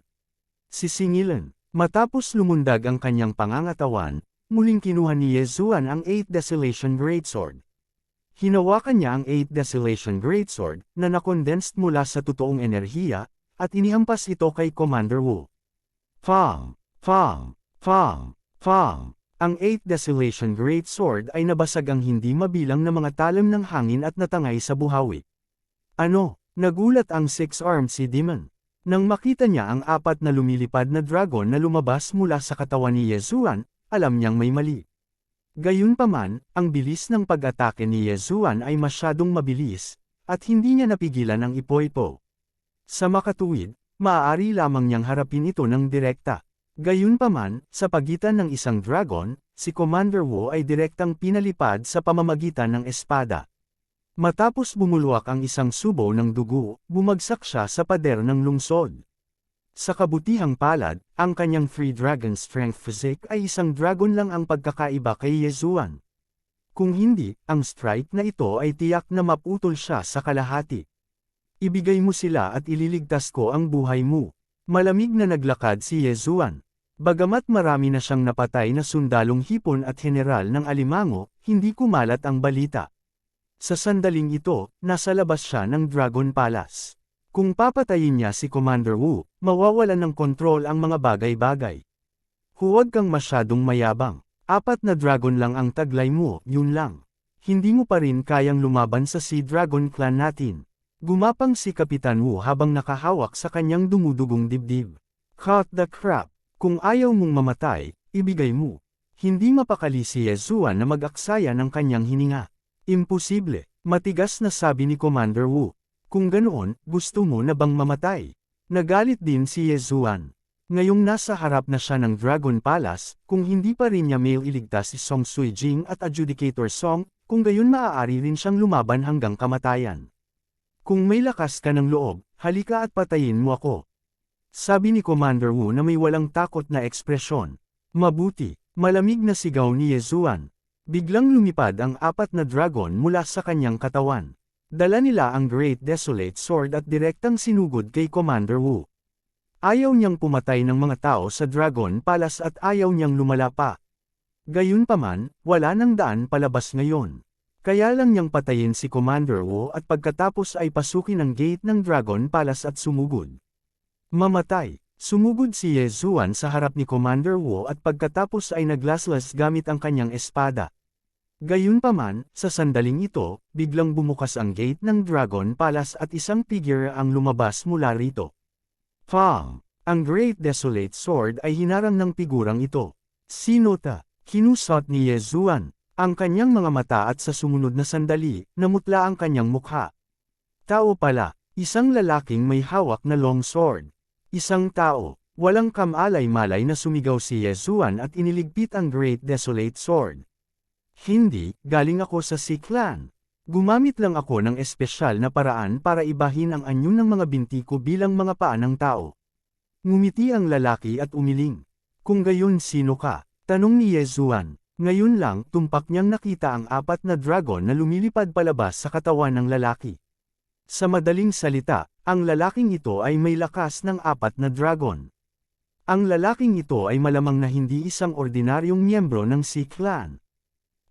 Speaker 1: Sisingilan, matapos lumundag ang kanyang pangangatawan, muling kinuha ni Yezuan ang 8 Desolation Greatsword. Hinawakan niya ang 8 Desolation Greatsword, na nakondensed mula sa totoong enerhiya, at inihampas ito kay Commander Wu. Fang! Fang! Fang! Fang! Ang 8 Desolation Greatsword ay nabasag ang hindi mabilang na mga talim ng hangin at natangay sa buhawi. Ano? Nagulat ang 6-armed Sea Demon. Nang makita niya ang 4 na lumilipad na dragon na lumabas mula sa katawan ni Yezuan, alam niyang may mali. Gayunpaman, ang bilis ng pag-atake ni Yezuan ay masyadong mabilis, at hindi niya napigilan ang ipoipo. Sa makatuwid, maaari lamang niyang harapin ito ng direkta. Gayunpaman, sa pagitan ng isang dragon, si Commander Wu ay direktang pinalipad sa pamamagitan ng espada. Matapos bumulwak ang isang subo ng dugo, bumagsak siya sa pader ng lungsod. Sa kabutihang palad, ang kanyang Free Dragon Strength Physique ay isang dragon lang ang pagkakaiba kay Yezuan. Kung hindi, ang strike na ito ay tiyak na maputol siya sa kalahati. Ibigay mo sila at ililigtas ko ang buhay mo. Malamig na naglakad si Yezuan. Bagamat marami na siyang napatay na sundalong hipon at general ng alimango, hindi kumalat ang balita. Sa sandaling ito, nasa labas siya ng Dragon Palace. Kung papatayin niya si Commander Wu, mawawalan ng kontrol ang mga bagay-bagay. Huwag kang masyadong mayabang. 4 na dragon lang ang taglay mo, yun lang. Hindi mo pa rin kayang lumaban sa Sea Dragon Clan natin. Gumapang si Kapitan Wu habang nakahawak sa kanyang dumudugong dibdib. Cut the crap. Kung ayaw mong mamatay, ibigay mo. Hindi mapakali si Yezuan na mag-aksaya ng kanyang hininga. Imposible, matigas na sabi ni Commander Wu. Kung ganoon, gusto mo na bang mamatay? Nagalit din si Yezuan. Ngayong nasa harap na siya ng Dragon Palace, kung hindi pa rin niya iligtas si Song Suijing at Adjudicator Song, kung gayon maaari rin siyang lumaban hanggang kamatayan. Kung may lakas ka ng loob, halika at patayin mo ako. Sabi ni Commander Wu na may walang takot na ekspresyon. Mabuti, malamig na sigaw ni Yezuan. Biglang lumipad ang 4 na dragon mula sa kanyang katawan. Dala nila ang Great Desolate Sword at direktang sinugod kay Commander Wu. Ayaw niyang pumatay ng mga tao sa Dragon Palace at ayaw niyang lumala pa. Gayunpaman, wala nang daan palabas ngayon. Kaya lang niyang patayin si Commander Wu at pagkatapos ay pasukin ang gate ng Dragon Palace at sumugod. Mamatay. Sumugod si Yezuan sa harap ni Commander Wu at pagkatapos ay naglaslas gamit ang kanyang espada. Gayunpaman, sa sandaling ito, biglang bumukas ang gate ng Dragon Palace at isang figure ang lumabas mula rito. Fang! Ang Great Desolate Sword ay hinarang ng figurang ito. Sino ta? Kinusot ni Yezuan. Ang kanyang mga mata at sa sumunod na sandali, namutla ang kanyang mukha. Tao pala, isang lalaking may hawak na long sword. Isang tao, walang kamalay-malay na sumigaw si Yezuan at iniligpit ang Great Desolate Sword. Hindi, galing ako sa Sea Clan. Gumamit lang ako ng espesyal na paraan para ibahin ang anyo ng mga binti ko bilang mga paa ng tao. Ngumiti ang lalaki at umiling. Kung gayon sino ka? Tanong ni Yezuan. Ngayon lang, tumpak niyang nakita ang 4 na dragon na lumilipad palabas sa katawan ng lalaki. Sa madaling salita, ang lalaking ito ay may lakas ng 4 na dragon. Ang lalaking ito ay malamang na hindi isang ordinaryong miyembro ng Sea Clan.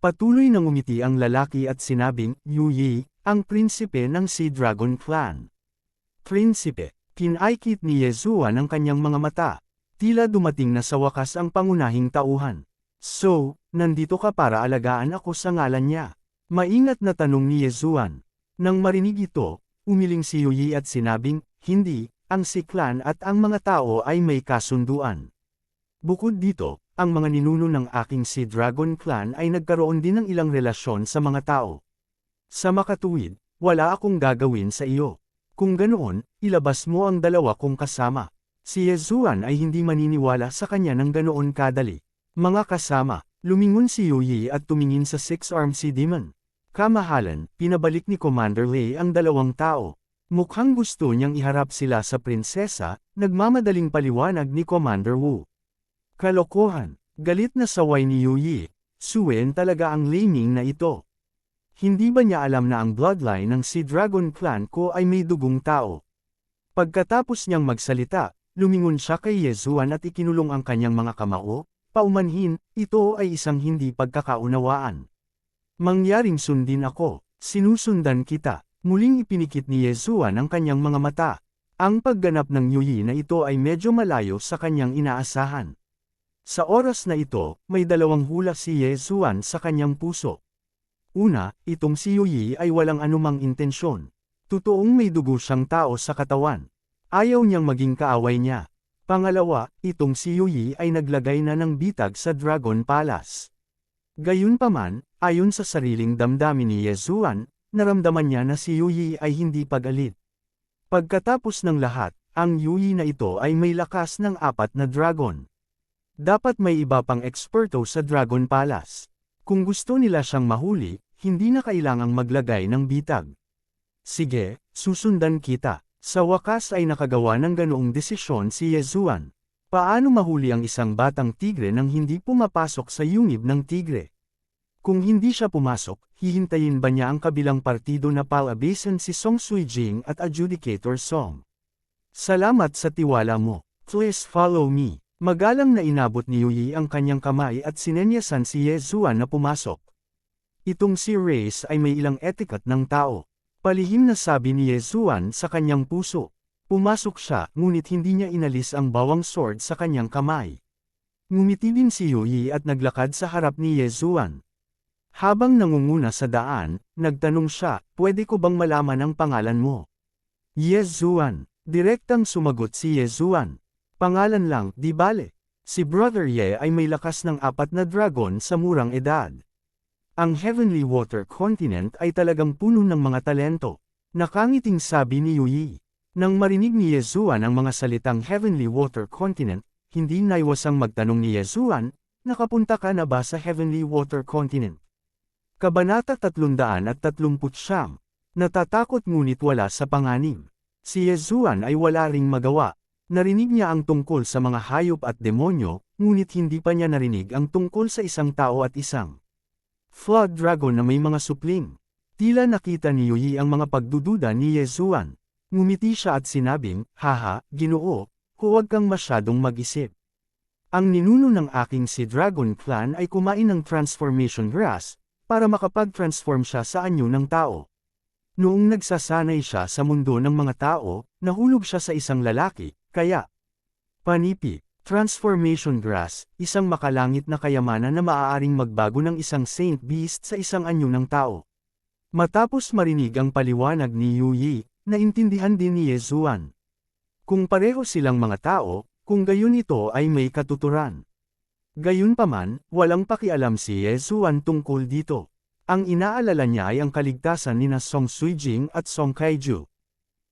Speaker 1: Patuloy na ngumiti ang lalaki at sinabing, Yu Yi, ang prinsipe ng Sea Dragon Clan. Prinsipe, kinaikit ni Yezuan ang kanyang mga mata. Tila dumating na sa wakas ang pangunahing tauhan. So, nandito ka para alagaan ako sa ngalan niya. Maingat na tanong ni Yezuan. Nang marinig ito, umiling si Yu Yi at sinabing, hindi, ang Sea Clan at ang mga tao ay may kasunduan. Bukod dito, ang mga ninuno ng aking Sea Dragon Clan ay nagkaroon din ng ilang relasyon sa mga tao. Sa makatuwid, wala akong gagawin sa iyo. Kung ganoon, ilabas mo ang 2 kong kasama. Si Yezuan ay hindi maniniwala sa kanya ng ganoon kadali. Mga kasama, lumingon si Yu Yi at tumingin sa 6-armed Sea Demon. Kamahalan, pinabalik ni Commander Lei ang dalawang tao. Mukhang gusto niyang iharap sila sa prinsesa, nagmamadaling paliwanag ni Commander Wu. Kalokohan, galit na saway ni Yu Yi, Suen talaga ang Lei Ming na ito. Hindi ba niya alam na ang bloodline ng si Dragon Clan ko ay may dugong tao? Pagkatapos niyang magsalita, lumingon siya kay Yezuan at ikinulong ang kanyang mga kamao, paumanhin, ito ay isang hindi pagkakaunawaan. Mangyaring sundin ako, sinusundan kita. Muling ipinikit ni Yezuan ang kanyang mga mata. Ang pagganap ng Yu Yi na ito ay medyo malayo sa kanyang inaasahan. Sa oras na ito, may dalawang hula si Yezuan sa kanyang puso. Una, itong si Yu Yi ay walang anumang intensyon. Totoong may dugo siyang tao sa katawan. Ayaw niyang maging kaaway niya. Pangalawa, itong si Yu Yi ay naglagay na ng bitag sa Dragon Palace. Gayunpaman, ayon sa sariling damdamin ni Yezuan, naramdaman niya na si Yu Yi ay hindi pagalit. Pagkatapos ng lahat, ang Yu Yi na ito ay may lakas ng 4 na dragon. Dapat may iba pang eksperto sa Dragon Palace. Kung gusto nila siyang mahuli, hindi na kailangang maglagay ng bitag. Sige, susundan kita. Sa wakas ay nakagawa ng ganoong desisyon si Yezuan. Paano mahuli ang isang batang tigre nang hindi pumapasok sa yungib ng tigre? Kung hindi siya pumasok, hihintayin ba niya ang kabilang partido na palabasan si Song Suijing at Adjudicator Song? Salamat sa tiwala mo. Please follow me. Magalang na inabot ni Yu Yi ang kanyang kamay at sinenyasan si Yezuan na pumasok. Itong si Reis ay may ilang etiket ng tao. Palihim na sabi ni Yezuan sa kanyang puso. Pumasok siya, ngunit hindi niya inalis ang bawang sword sa kanyang kamay. Ngumiti din si Yu Yi at naglakad sa harap ni Yezuan. Habang nangunguna sa daan, nagtanong siya, pwede ko bang malaman ang pangalan mo? Yezuan. Direktang sumagot si Yezuan. Pangalan lang, di bale. Si Brother Ye ay may lakas ng 4 na dragon sa murang edad. Ang Heavenly Water Continent ay talagang puno ng mga talento. Nakangiting sabi ni Yu Yi. Nang marinig ni Yezuan ang mga salitang Heavenly Water Continent, hindi naiwasang magtanong ni Yezuan, nakapunta ka na ba sa Heavenly Water Continent? Kabanata 339. Natatakot ngunit wala sa panganib. Si Yezuan ay wala ring magawa. Narinig niya ang tungkol sa mga hayop at demonyo, ngunit hindi pa niya narinig ang tungkol sa isang tao at isang Flood Dragon na may mga supling. Tila nakita ni Yu Yi ang mga pagdududa ni Yezuan. Ngumiti siya at sinabing, haha, Ginoo, huwag kang masyadong mag-isip. Ang ninuno ng aking si Dragon Clan ay kumain ng transformation grass, para makapag-transform siya sa anyo ng tao. Noong nagsasanay siya sa mundo ng mga tao, nahulog siya sa isang lalaki, kaya panipi, transformation grass, isang makalangit na kayamanan na maaaring magbago ng isang saint beast sa isang anyo ng tao. Matapos marinig ang paliwanag ni Yu Yi, naintindihan din ni Yezuan. Kung pareho silang mga tao, kung gayon ito ay may katuturan. Gayunpaman, walang pakialam si Yezuan tungkol dito. Ang inaalala niya ay ang kaligtasan nina Song Suijing at Song Kaiju.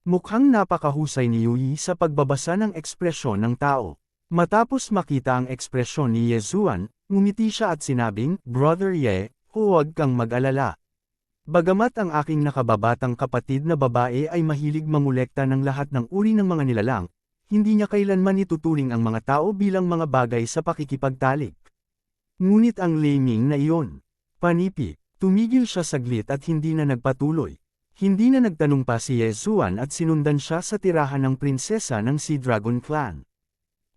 Speaker 1: Mukhang napakahusay ni Yu Yi sa pagbabasa ng ekspresyon ng tao. Matapos makita ang ekspresyon ni Yezuan, ngumiti siya at sinabing, Brother Ye, huwag kang mag-alala. Bagamat ang aking nakababatang kapatid na babae ay mahilig mangolekta ng lahat ng uri ng mga nilalang, hindi niya kailanman ituturing ang mga tao bilang mga bagay sa pakikipagtalik. Ngunit ang Lei Ming na iyon, panipi, tumigil siya saglit at hindi na nagpatuloy. Hindi na nagtanong pa si Yezuan at sinundan siya sa tirahan ng prinsesa ng si Dragon Clan.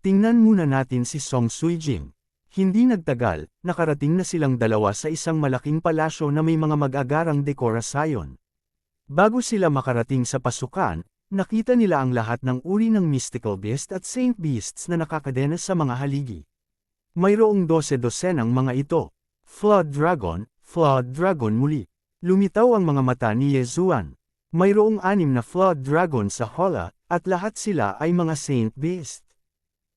Speaker 1: Tingnan muna natin si Song Suijing. Hindi nagtagal, nakarating na silang dalawa sa isang malaking palasyo na may mga mag-agarang dekorasyon. Bago sila makarating sa pasukan, nakita nila ang lahat ng uri ng mystical beast at saint beasts na nakakadena sa mga haligi. Mayroong 12-dosenang mga ito. Flood Dragon muli. Lumitaw ang mga mata ni Yezuan. Mayroong 6 na Flood Dragon sa Hola, at lahat sila ay mga saint beast.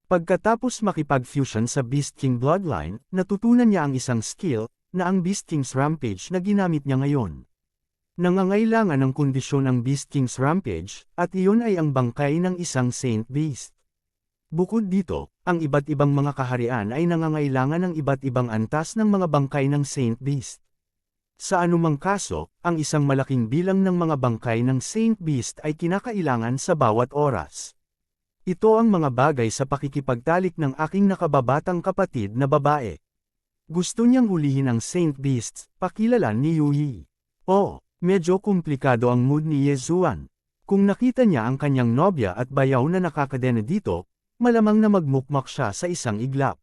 Speaker 1: Pagkatapos makipag-fusion sa Beast King bloodline, natutunan niya ang isang skill, na ang Beast King's Rampage na ginamit niya ngayon. Nangangailangan ng kondisyon ang Beast King's Rampage, at iyon ay ang bangkay ng isang Saint Beast. Bukod dito, ang iba't ibang mga kaharian ay nangangailangan ng iba't ibang antas ng mga bangkay ng Saint Beast. Sa anumang kaso, ang isang malaking bilang ng mga bangkay ng Saint Beast ay kinakailangan sa bawat oras. Ito ang mga bagay sa pakikipagtalik ng aking nakababatang kapatid na babae. Gusto niyang hulihin ang Saint Beasts, pakilalan ni Yuyi. Oh, medyo komplikado ang mood ni Yezuan. Kung nakita niya ang kanyang nobya at bayaw na nakakadena dito, malamang na magmukmak siya sa isang iglap.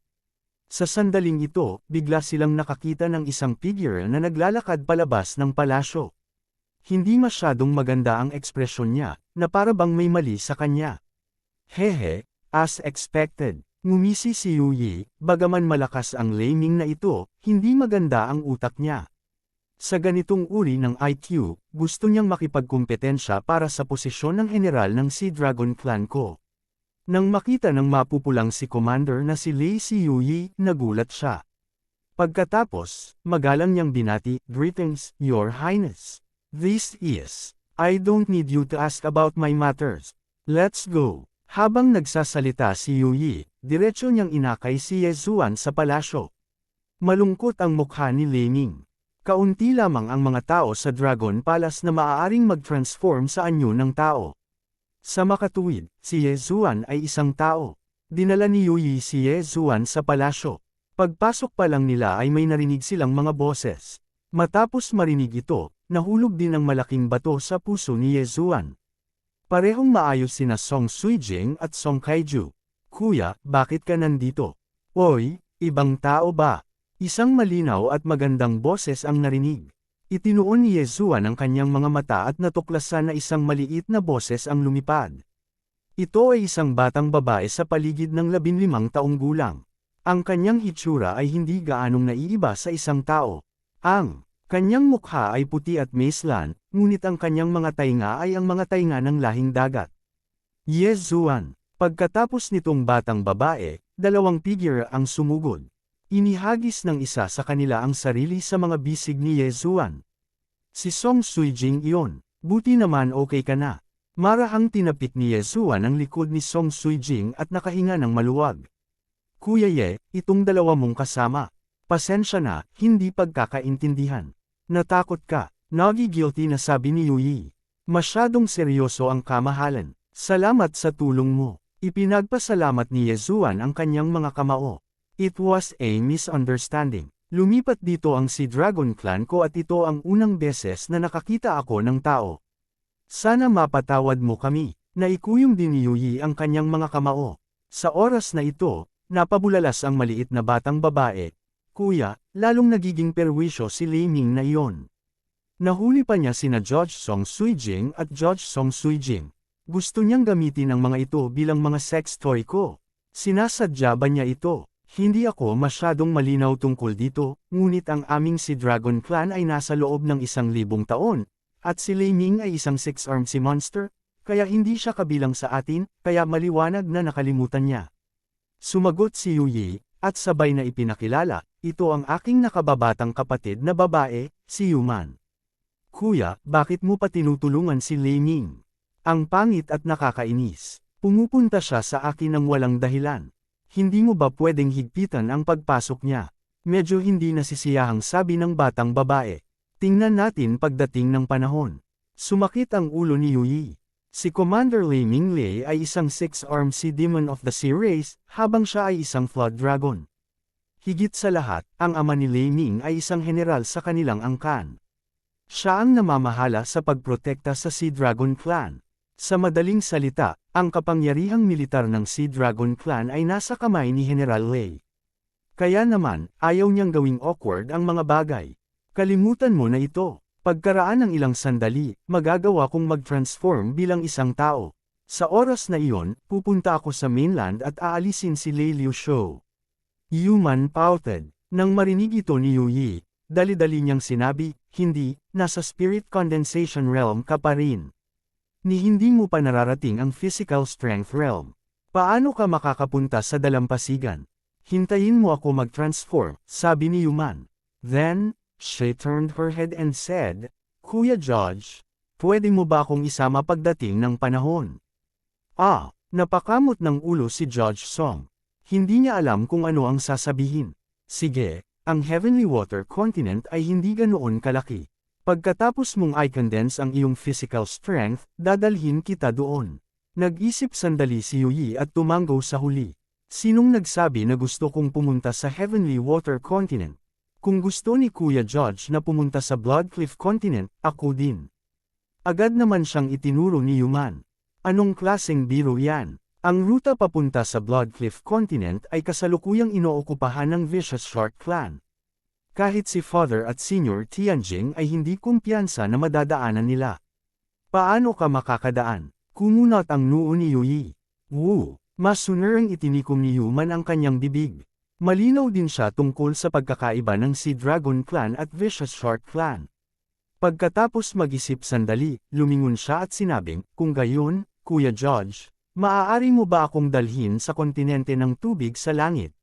Speaker 1: Sa sandaling ito, bigla silang nakakita ng isang figure na naglalakad palabas ng palasyo. Hindi masyadong maganda ang ekspresyon niya, na para bang may mali sa kanya. Hehe, as expected, ngumisi si Yuyi, bagaman malakas ang laming na ito, hindi maganda ang utak niya. Sa ganitong uri ng IQ, gusto niyang makipagkumpetensya para sa posisyon ng general ng Sea Dragon Clan ko. Nang makita ng mapupulang si Commander na si Lei Si Yuyi, nagulat siya. Pagkatapos, magalang niyang binati, "Greetings, Your Highness. This is, I don't need you to ask about my matters. Let's go." Habang nagsasalita si Yuyi, diretso niyang inakay si Yezuan sa palasyo. Malungkot ang mukha ni Leming. Kaunti lamang ang mga tao sa Dragon Palace na maaaring mag-transform sa anyo ng tao. Sa makatuwid, si Yezuan ay isang tao. Dinala ni Yuyi si Yezuan sa palasyo. Pagpasok pa lang nila ay may narinig silang mga boses. Matapos marinig ito, nahulog din ang malaking bato sa puso ni Yezuan. Parehong maayos sina Song Suijing at Song Kaiju. "Kuya, bakit ka nandito?" "Oy, ibang tao ba?" Isang malinaw at magandang boses ang narinig. Itinuon ni Yezuan ang kanyang mga mata at natuklasan na isang maliit na boses ang lumipad. Ito ay isang batang babae sa paligid ng 15 taong gulang. Ang kanyang hitsura ay hindi gaanong naiiba sa isang tao. Ang kanyang mukha ay puti at maislan, ngunit ang kanyang mga tainga ay ang mga tainga ng lahing dagat. Yezuan. Pagkatapos nitong batang babae, dalawang figure ang sumugod. Inihagis ng isa sa kanila ang sarili sa mga bisig ni Yezuan. Si Song Suijing iyon. "Buti naman okay ka na." Marahang tinapik ni Yezuan ang likod ni Song Suijing at nakahinga ng maluwag. "Kuya Ye, itong dalawa mong kasama. Pasensya na, hindi pagkakaintindihan. Natakot ka." Nagi-guilty na sabi ni Yuyi. "Masyadong seryoso ang kamahalan. Salamat sa tulong mo." Ipinagpasalamat ni Yezuan ang kanyang mga kamao. "It was a misunderstanding. Lumipat dito ang Sea Dragon Clan ko at ito ang unang beses na nakakita ako ng tao. Sana mapatawad mo kami." Naikuyom din ni Yuyi ang kanyang mga kamao. Sa oras na ito, napabulalas ang maliit na batang babae. "Kuya," lalong nagiging perwisyo si Leming na iyon. Nahuli pa niya sina Judge Song Suijing at Judge Song Suijing. Gusto niyang gamitin ang mga ito bilang mga sex toy ko. Sinasadya ba niya ito? Hindi ako masyadong malinaw tungkol dito, ngunit ang aming Sea Dragon Clan ay nasa loob ng 1,000 taon, at si Leming ay isang six-armed sea monster, kaya hindi siya kabilang sa atin, kaya maliwanag na nakalimutan niya. Sumagot si Yuyi, at sabay na ipinakilala, "Ito ang aking nakababatang kapatid na babae, si Yuman." "Kuya, bakit mo pa tinutulungan si Leming? Ang pangit at nakakainis. Pumupunta siya sa akin ng walang dahilan. Hindi mo ba pwedeng higpitan ang pagpasok niya?" Medyo hindi nasisiyahang sabi ng batang babae. "Tingnan natin pagdating ng panahon." Sumakit ang ulo ni Yuyi. Si Commander Leming Lei ay isang six-armed sea demon of the sea race, habang siya ay isang flood dragon. Higit sa lahat, ang ama ni Leming ay isang general sa kanilang angkan. Siya ang namamahala sa pagprotekta sa Sea Dragon Clan. Sa madaling salita, ang kapangyarihang militar ng Sea Dragon Clan ay nasa kamay ni General Lei. Kaya naman, ayaw niyang gawing awkward ang mga bagay. "Kalimutan mo na ito. Pagkaraan ng ilang sandali, magagawa kong mag-transform bilang isang tao. Sa oras na iyon, pupunta ako sa mainland at aalisin si Lei Liuxiu." Yuman pouted. Nang marinig ito ni Yuyi, dali-dali niyang sinabi, "Hindi, nasa spirit condensation realm ka pa rin. Ni hindi mo pa nararating ang physical strength realm. Paano ka makakapunta sa dalampasigan? Hintayin mo ako mag-transform," sabi ni Yuman. Then, she turned her head and said, "Kuya Judge, pwede mo ba akong isama pagdating ng panahon?" Napakamot ng ulo si Judge Song. Hindi niya alam kung ano ang sasabihin. "Sige, ang Heavenly Water Continent ay hindi ganoon kalaki. Pagkatapos mong i-condense ang iyong physical strength, dadalhin kita doon. Nag-isip sandali si Yui at tumanggo sa huli. Sinong nagsabi na gusto kong pumunta sa Heavenly Water Continent? Kung gusto ni Kuya George na pumunta sa Bloodcliff Continent, ako din. Agad naman siyang itinuro ni Yuman. Anong klaseng biro yan? Ang ruta papunta sa Bloodcliff Continent ay kasalukuyang inookupahan ng Vicious Shark Clan. Kahit si Father at Senior Tianjing ay hindi kumpiyansa na madadaanan nila. Paano ka makakadaan? Kumunot ang noo ni Yui. Woo! Mas sunarang itinikom ni Yuman ang kanyang bibig. Malinaw din siya tungkol sa pagkakaiba ng Sea Dragon Clan at Vicious Shark Clan. Pagkatapos mag-isip sandali, lumingon siya at sinabing, kung gayon, Kuya George, maaari mo ba akong dalhin sa kontinente ng tubig sa langit?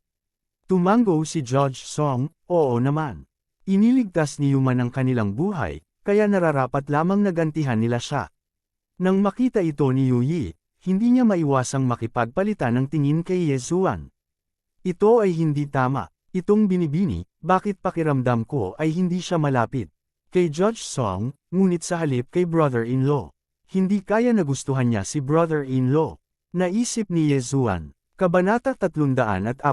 Speaker 1: Tumanggo si George Song, oo naman. Iniligtas ni Yuman ang kanilang buhay, kaya nararapat lamang nagantihan nila siya. Nang makita ito ni Yui, hindi niya maiwasang makipagpalitan ng tingin kay Yezuan. Ito ay hindi tama, itong binibini, bakit pakiramdam ko ay hindi siya malapit. Kay George Song, ngunit sa halip kay brother-in-law. Hindi kaya nagustuhan niya si brother-in-law. Naisip ni Yezuan, Kabanata 340,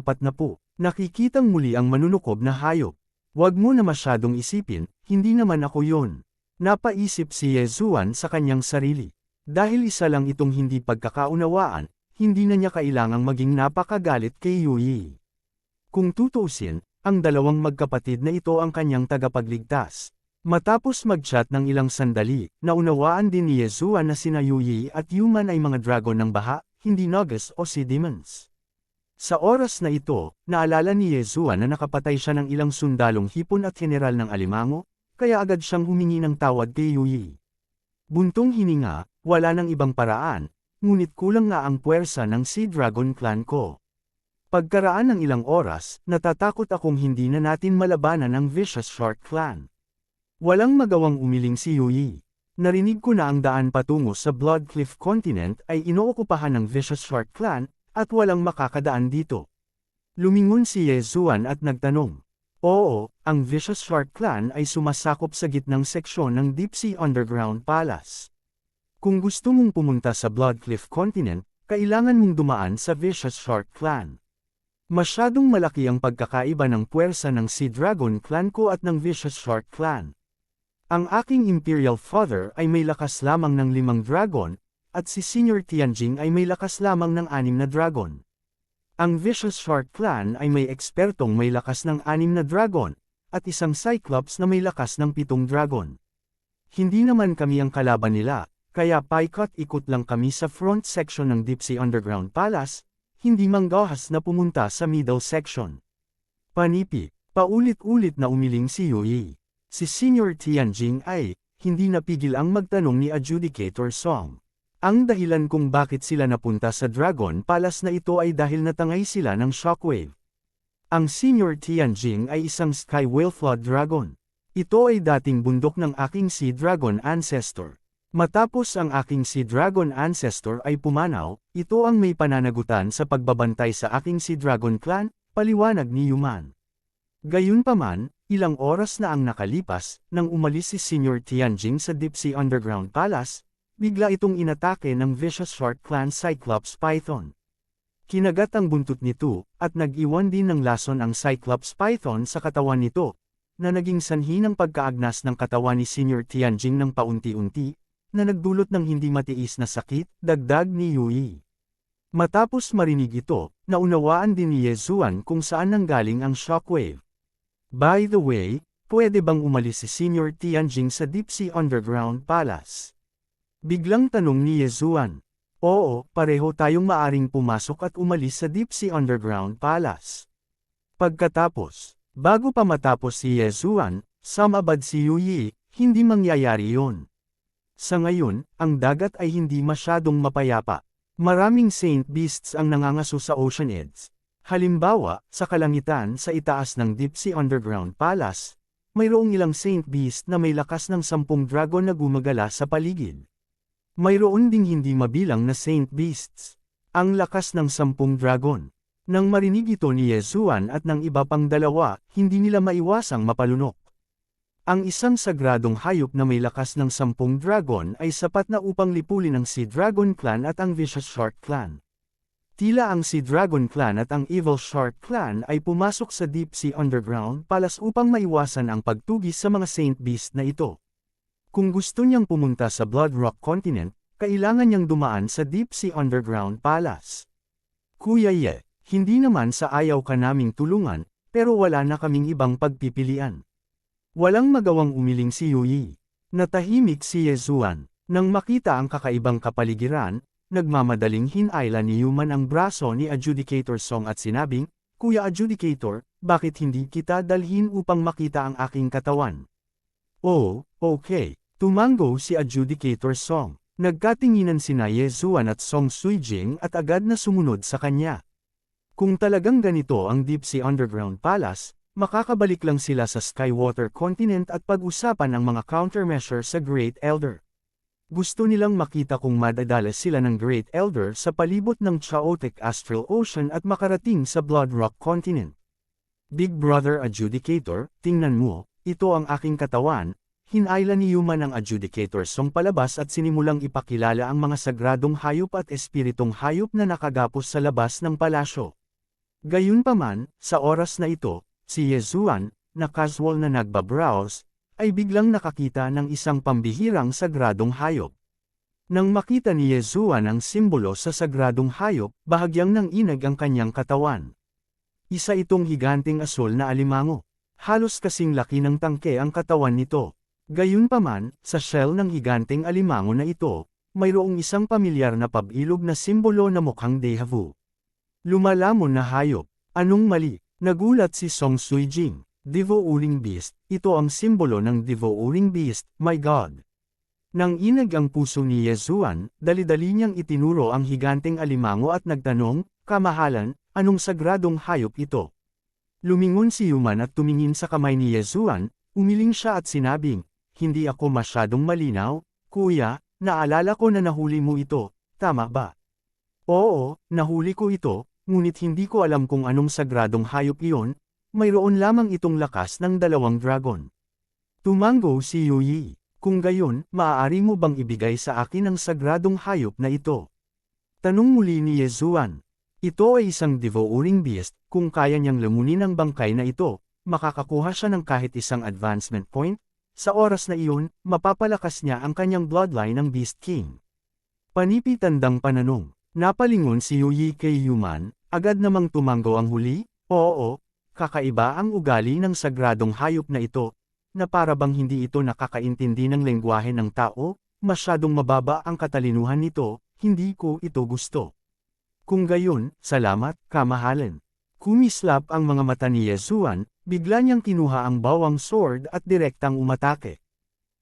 Speaker 1: nakikitang muli ang manunukob na hayop. Huwag mo na masyadong isipin, hindi naman ako yon. Napaisip si Yezuan sa kanyang sarili. Dahil isa lang itong hindi pagkakaunawaan, hindi na niya kailangang maging napakagalit kay Yui. Kung tutuusin, ang dalawang magkapatid na ito ang kanyang tagapagligtas. Matapos mag-chat ng ilang sandali, naunawaan din ni Yezuan na sina Yui at Yuman ay mga dragon ng baha, hindi Nagas o Sea Demons. Sa oras na ito, naalala ni Yezuan na nakapatay siya ng ilang sundalong hipon at general ng alimango, kaya agad siyang humingi ng tawad kay Yui. Buntong hininga, wala nang ibang paraan, ngunit kulang nga ang puwersa ng Sea Dragon Clan ko. Pagkaraan ng ilang oras, natatakot akong hindi na natin malabanan ang Vicious Shark Clan. Walang magawang umiling si Yui. Narinig ko na ang daan patungo sa Bloodcliff Continent ay inookupahan ng Vicious Shark Clan, at walang makakadaan dito. Lumingon si Yezuan at nagtanong. Oo, ang Vicious Shark Clan ay sumasakop sa gitnang seksyon ng Deep Sea Underground Palace. Kung gusto mong pumunta sa Bloodcliff Continent, kailangan mong dumaan sa Vicious Shark Clan. Masyadong malaki ang pagkakaiba ng puwersa ng Sea Dragon Clan ko at ng Vicious Shark Clan. Ang aking Imperial Father ay may lakas lamang ng 5 dragon, at si Senior Tianjing ay may lakas lamang ng 6 na dragon. Ang Vicious Shark Clan ay may ekspertong may lakas ng 6 na dragon, at isang Cyclops na may lakas ng 7 dragon. Hindi naman kami ang kalaban nila, kaya paikot-ikot lang kami sa front section ng Deep Sea Underground Palace, hindi manggahas na pumunta sa middle section. Panipi, paulit-ulit na umiling si Yui. Si Senior Tianjing ay, hindi napigil ang magtanong ni Adjudicator Song. Ang dahilan kung bakit sila napunta sa Dragon Palace na ito ay dahil natangay sila ng shockwave. Ang Senior Tianjing ay isang Sky Whale Flood Dragon. Ito ay dating bundok ng aking Sea Dragon Ancestor. Matapos ang aking Sea Dragon Ancestor ay pumanaw, ito ang may pananagutan sa pagbabantay sa aking Sea Dragon Clan, paliwanag ni Yuman. Gayunpaman, ilang oras na ang nakalipas, nang umalis si Senior Tianjing sa Deep Sea Underground Palace, bigla itong inatake ng Vicious Shark Clan Cyclops Python. Kinagat ang buntot nito, at nag-iwan din ng lason ang Cyclops Python sa katawan nito, na naging sanhi ng pagkaagnas ng katawan ni Senior Tianjing ng paunti-unti, na nagdulot ng hindi matiis na sakit, dagdag ni Yui. Matapos marinig ito, naunawaan din ni Yezuan kung saan nanggaling ang shockwave. By the way, pwede bang umalis si Senior Tianjing sa Deep Sea Underground Palace? Biglang tanong ni Yezuan. Oo, pareho tayong maaring pumasok at umalis sa Deep Sea Underground Palace. Pagkatapos, bago pa matapos si Yezuan, sumabad si Yui, hindi mangyayari yon. Sa ngayon, ang dagat ay hindi masyadong mapayapa. Maraming Saint Beasts ang nangangaso sa ocean edge. Halimbawa, sa kalangitan sa itaas ng Deep Sea Underground Palace, mayroong ilang Saint Beast na may lakas ng 10 dragon na gumagala sa paligid. Mayroon ding hindi mabilang na Saint Beasts. Ang lakas ng 10 dragon. Nang marinig ito ni Yezuan at ng iba pang dalawa, hindi nila maiwasang mapalunok. Ang isang sagradong hayop na may lakas ng 10 dragon ay sapat na upang lipulin ang Sea Dragon Clan at ang Vicious Shark Clan. Tila ang Sea Dragon Clan at ang Evil Shark Clan ay pumasok sa Deep Sea Underground Palace upang maiwasan ang pagtugis sa mga Saint Beast na ito. Kung gusto niyang pumunta sa Blood Rock Continent, kailangan niyang dumaan sa Deep Sea Underground Palace. Kuya Ye, hindi naman sa ayaw ka naming tulungan, pero wala na kaming ibang pagpipilian. Walang magawang umiling si Yuyi. Natahimik si Yezuan. Nang makita ang kakaibang kapaligiran, nagmamadaling hinayla ni Yuman ang braso ni Adjudicator Song at sinabing, Kuya Adjudicator, bakit hindi kita dalhin upang makita ang aking katawan? Oh, okay. Tumango si Adjudicator Song. Nagkatinginan sina Yezuan at Song Suijing at agad na sumunod sa kanya. Kung talagang ganito ang Deep Sea Underground Palace, makakabalik lang sila sa Skywater Continent at pag-usapan ang mga countermeasure sa Great Elder. Gusto nilang makita kung madadalas sila ng Great Elder sa palibot ng Chaotic Astral Ocean at makarating sa Blood Rock Continent. Big Brother Adjudicator, tingnan mo, ito ang aking katawan. Hinayla ni Yuman ang Adjudicator Song palabas at sinimulang ipakilala ang mga sagradong hayop at espiritong hayop na nakagapos sa labas ng palasyo. Gayunpaman, sa oras na ito, si Yezuan, na casual na nagbabrowse, ay biglang nakakita ng isang pambihirang sagradong hayop. Nang makita ni Yezuan ang simbolo sa sagradong hayop, bahagyang nanginag ang kanyang katawan. Isa itong higanting asul na alimango. Halos kasing laki ng tangke ang katawan nito. Gayunpaman, sa shell ng higanting alimango na ito, mayroong isang pamilyar na pabilog na simbolo na mukhang deja vu. Lumalamon na hayop. Anong mali? Nagulat si Song Suijing. Devouring Beast, ito ang simbolo ng Devouring Beast, my God. Nang inag ang puso ni Yezuan, dali-dali niyang itinuro ang higanting alimango at nagtanong, Kamahalan, anong sagradong hayop ito? Lumingon si Yuman at tumingin sa kamay ni Yezuan, umiling siya at sinabing, Hindi ako masyadong malinaw, kuya, naalala ko na nahuli mo ito, tama ba? Oo, nahuli ko ito, ngunit hindi ko alam kung anong sagradong hayop iyon, mayroon lamang itong lakas ng 2 dragon. Tumango si Yuyi, kung gayon, maaari mo bang ibigay sa akin ang sagradong hayop na ito? Tanong muli ni Yezuan. Ito ay isang Devouring Beast, kung kaya niyang lamunin ang bangkay na ito, makakakuha siya ng kahit isang advancement point. Sa oras na iyon, mapapalakas niya ang kanyang bloodline ng Beast King. Panipitandang pananong. Napalingon si Yuyi kay Yuman, agad namang tumango ang huli, oo, kakaiba ang ugali ng sagradong hayop na ito, na para bang hindi ito nakakaintindi ng lengguwahe ng tao, masyadong mababa ang katalinuhan nito, hindi ko ito gusto. Kung gayon, salamat, kamahalan. Kumislap ang mga mata ni Yezuan, bigla niyang kinuha ang bawang sword at direktang umatake.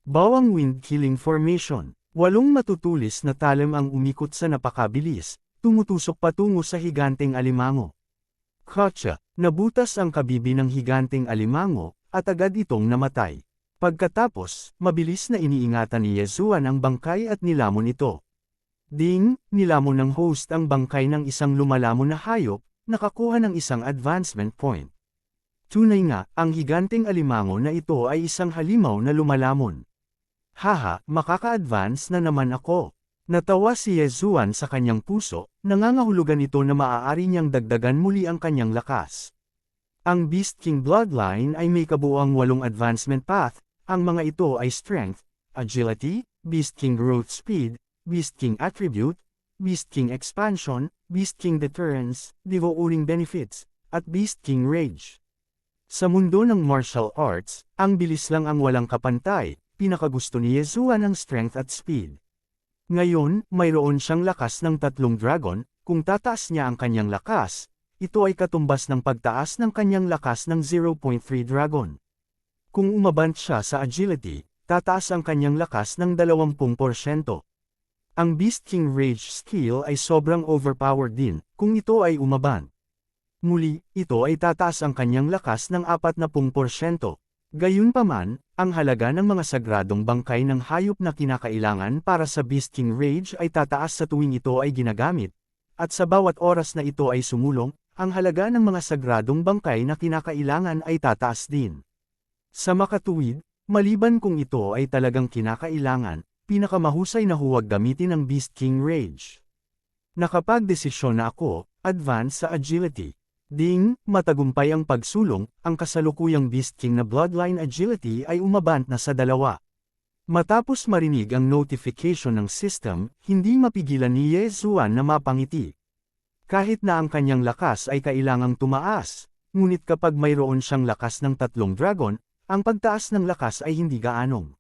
Speaker 1: Bawang Wind Killing Formation. 8 matutulis na talim ang umikot sa napakabilis, tumutusok patungo sa higanting alimango. Kotsa, nabutas ang kabibi ng higanting alimango, at agad itong namatay. Pagkatapos, mabilis na iniingatan ni Yezuan ang bangkay at nilamon ito. Ding, nilamon ng host ang bangkay ng isang lumalamon na hayop, nakakuha ng isang advancement point. Tunay nga, ang higanting alimango na ito ay isang halimaw na lumalamon. Haha, makaka-advance na naman ako. Natawa si Yezuan sa kanyang puso, nangangahulugan ito na maaari niyang dagdagan muli ang kanyang lakas. Ang Beast King Bloodline ay may kabuuang 8 advancement path, ang mga ito ay Strength, Agility, Beast King Growth Speed, Beast King Attribute, Beast King Expansion, Beast King Deterrence, Devouring Benefits, at Beast King Rage. Sa mundo ng martial arts, ang bilis lang ang walang kapantay, pinakagusto ni Yezuan ang strength at speed. Ngayon, mayroon siyang lakas ng 3 dragon, kung tataas niya ang kanyang lakas, ito ay katumbas ng pagtaas ng kanyang lakas ng 0.3 dragon. Kung umabant siya sa agility, tataas ang kanyang lakas ng 20%. Ang Beast King Rage skill ay sobrang overpowered din, kung ito ay umabant. Muli, ito ay tataas ang kanyang lakas ng 40%. Gayunpaman, ang halaga ng mga sagradong bangkay ng hayop na kinakailangan para sa Beast King Rage ay tataas sa tuwing ito ay ginagamit, at sa bawat oras na ito ay sumulong, ang halaga ng mga sagradong bangkay na kinakailangan ay tataas din. Sa makatuwid, maliban kung ito ay talagang kinakailangan, pinakamahusay na huwag gamitin ang Beast King Rage. Nakapagdesisyon na ako, advance sa agility. Ding, matagumpay ang pagsulong, ang kasalukuyang Beast King na Bloodline Agility ay umabant na sa 2. Matapos marinig ang notification ng system, hindi mapigilan ni Yezuan na mapangiti. Kahit na ang kanyang lakas ay kailangang tumaas, ngunit kapag mayroon siyang lakas ng 3 dragon, ang pagtaas ng lakas ay hindi gaanong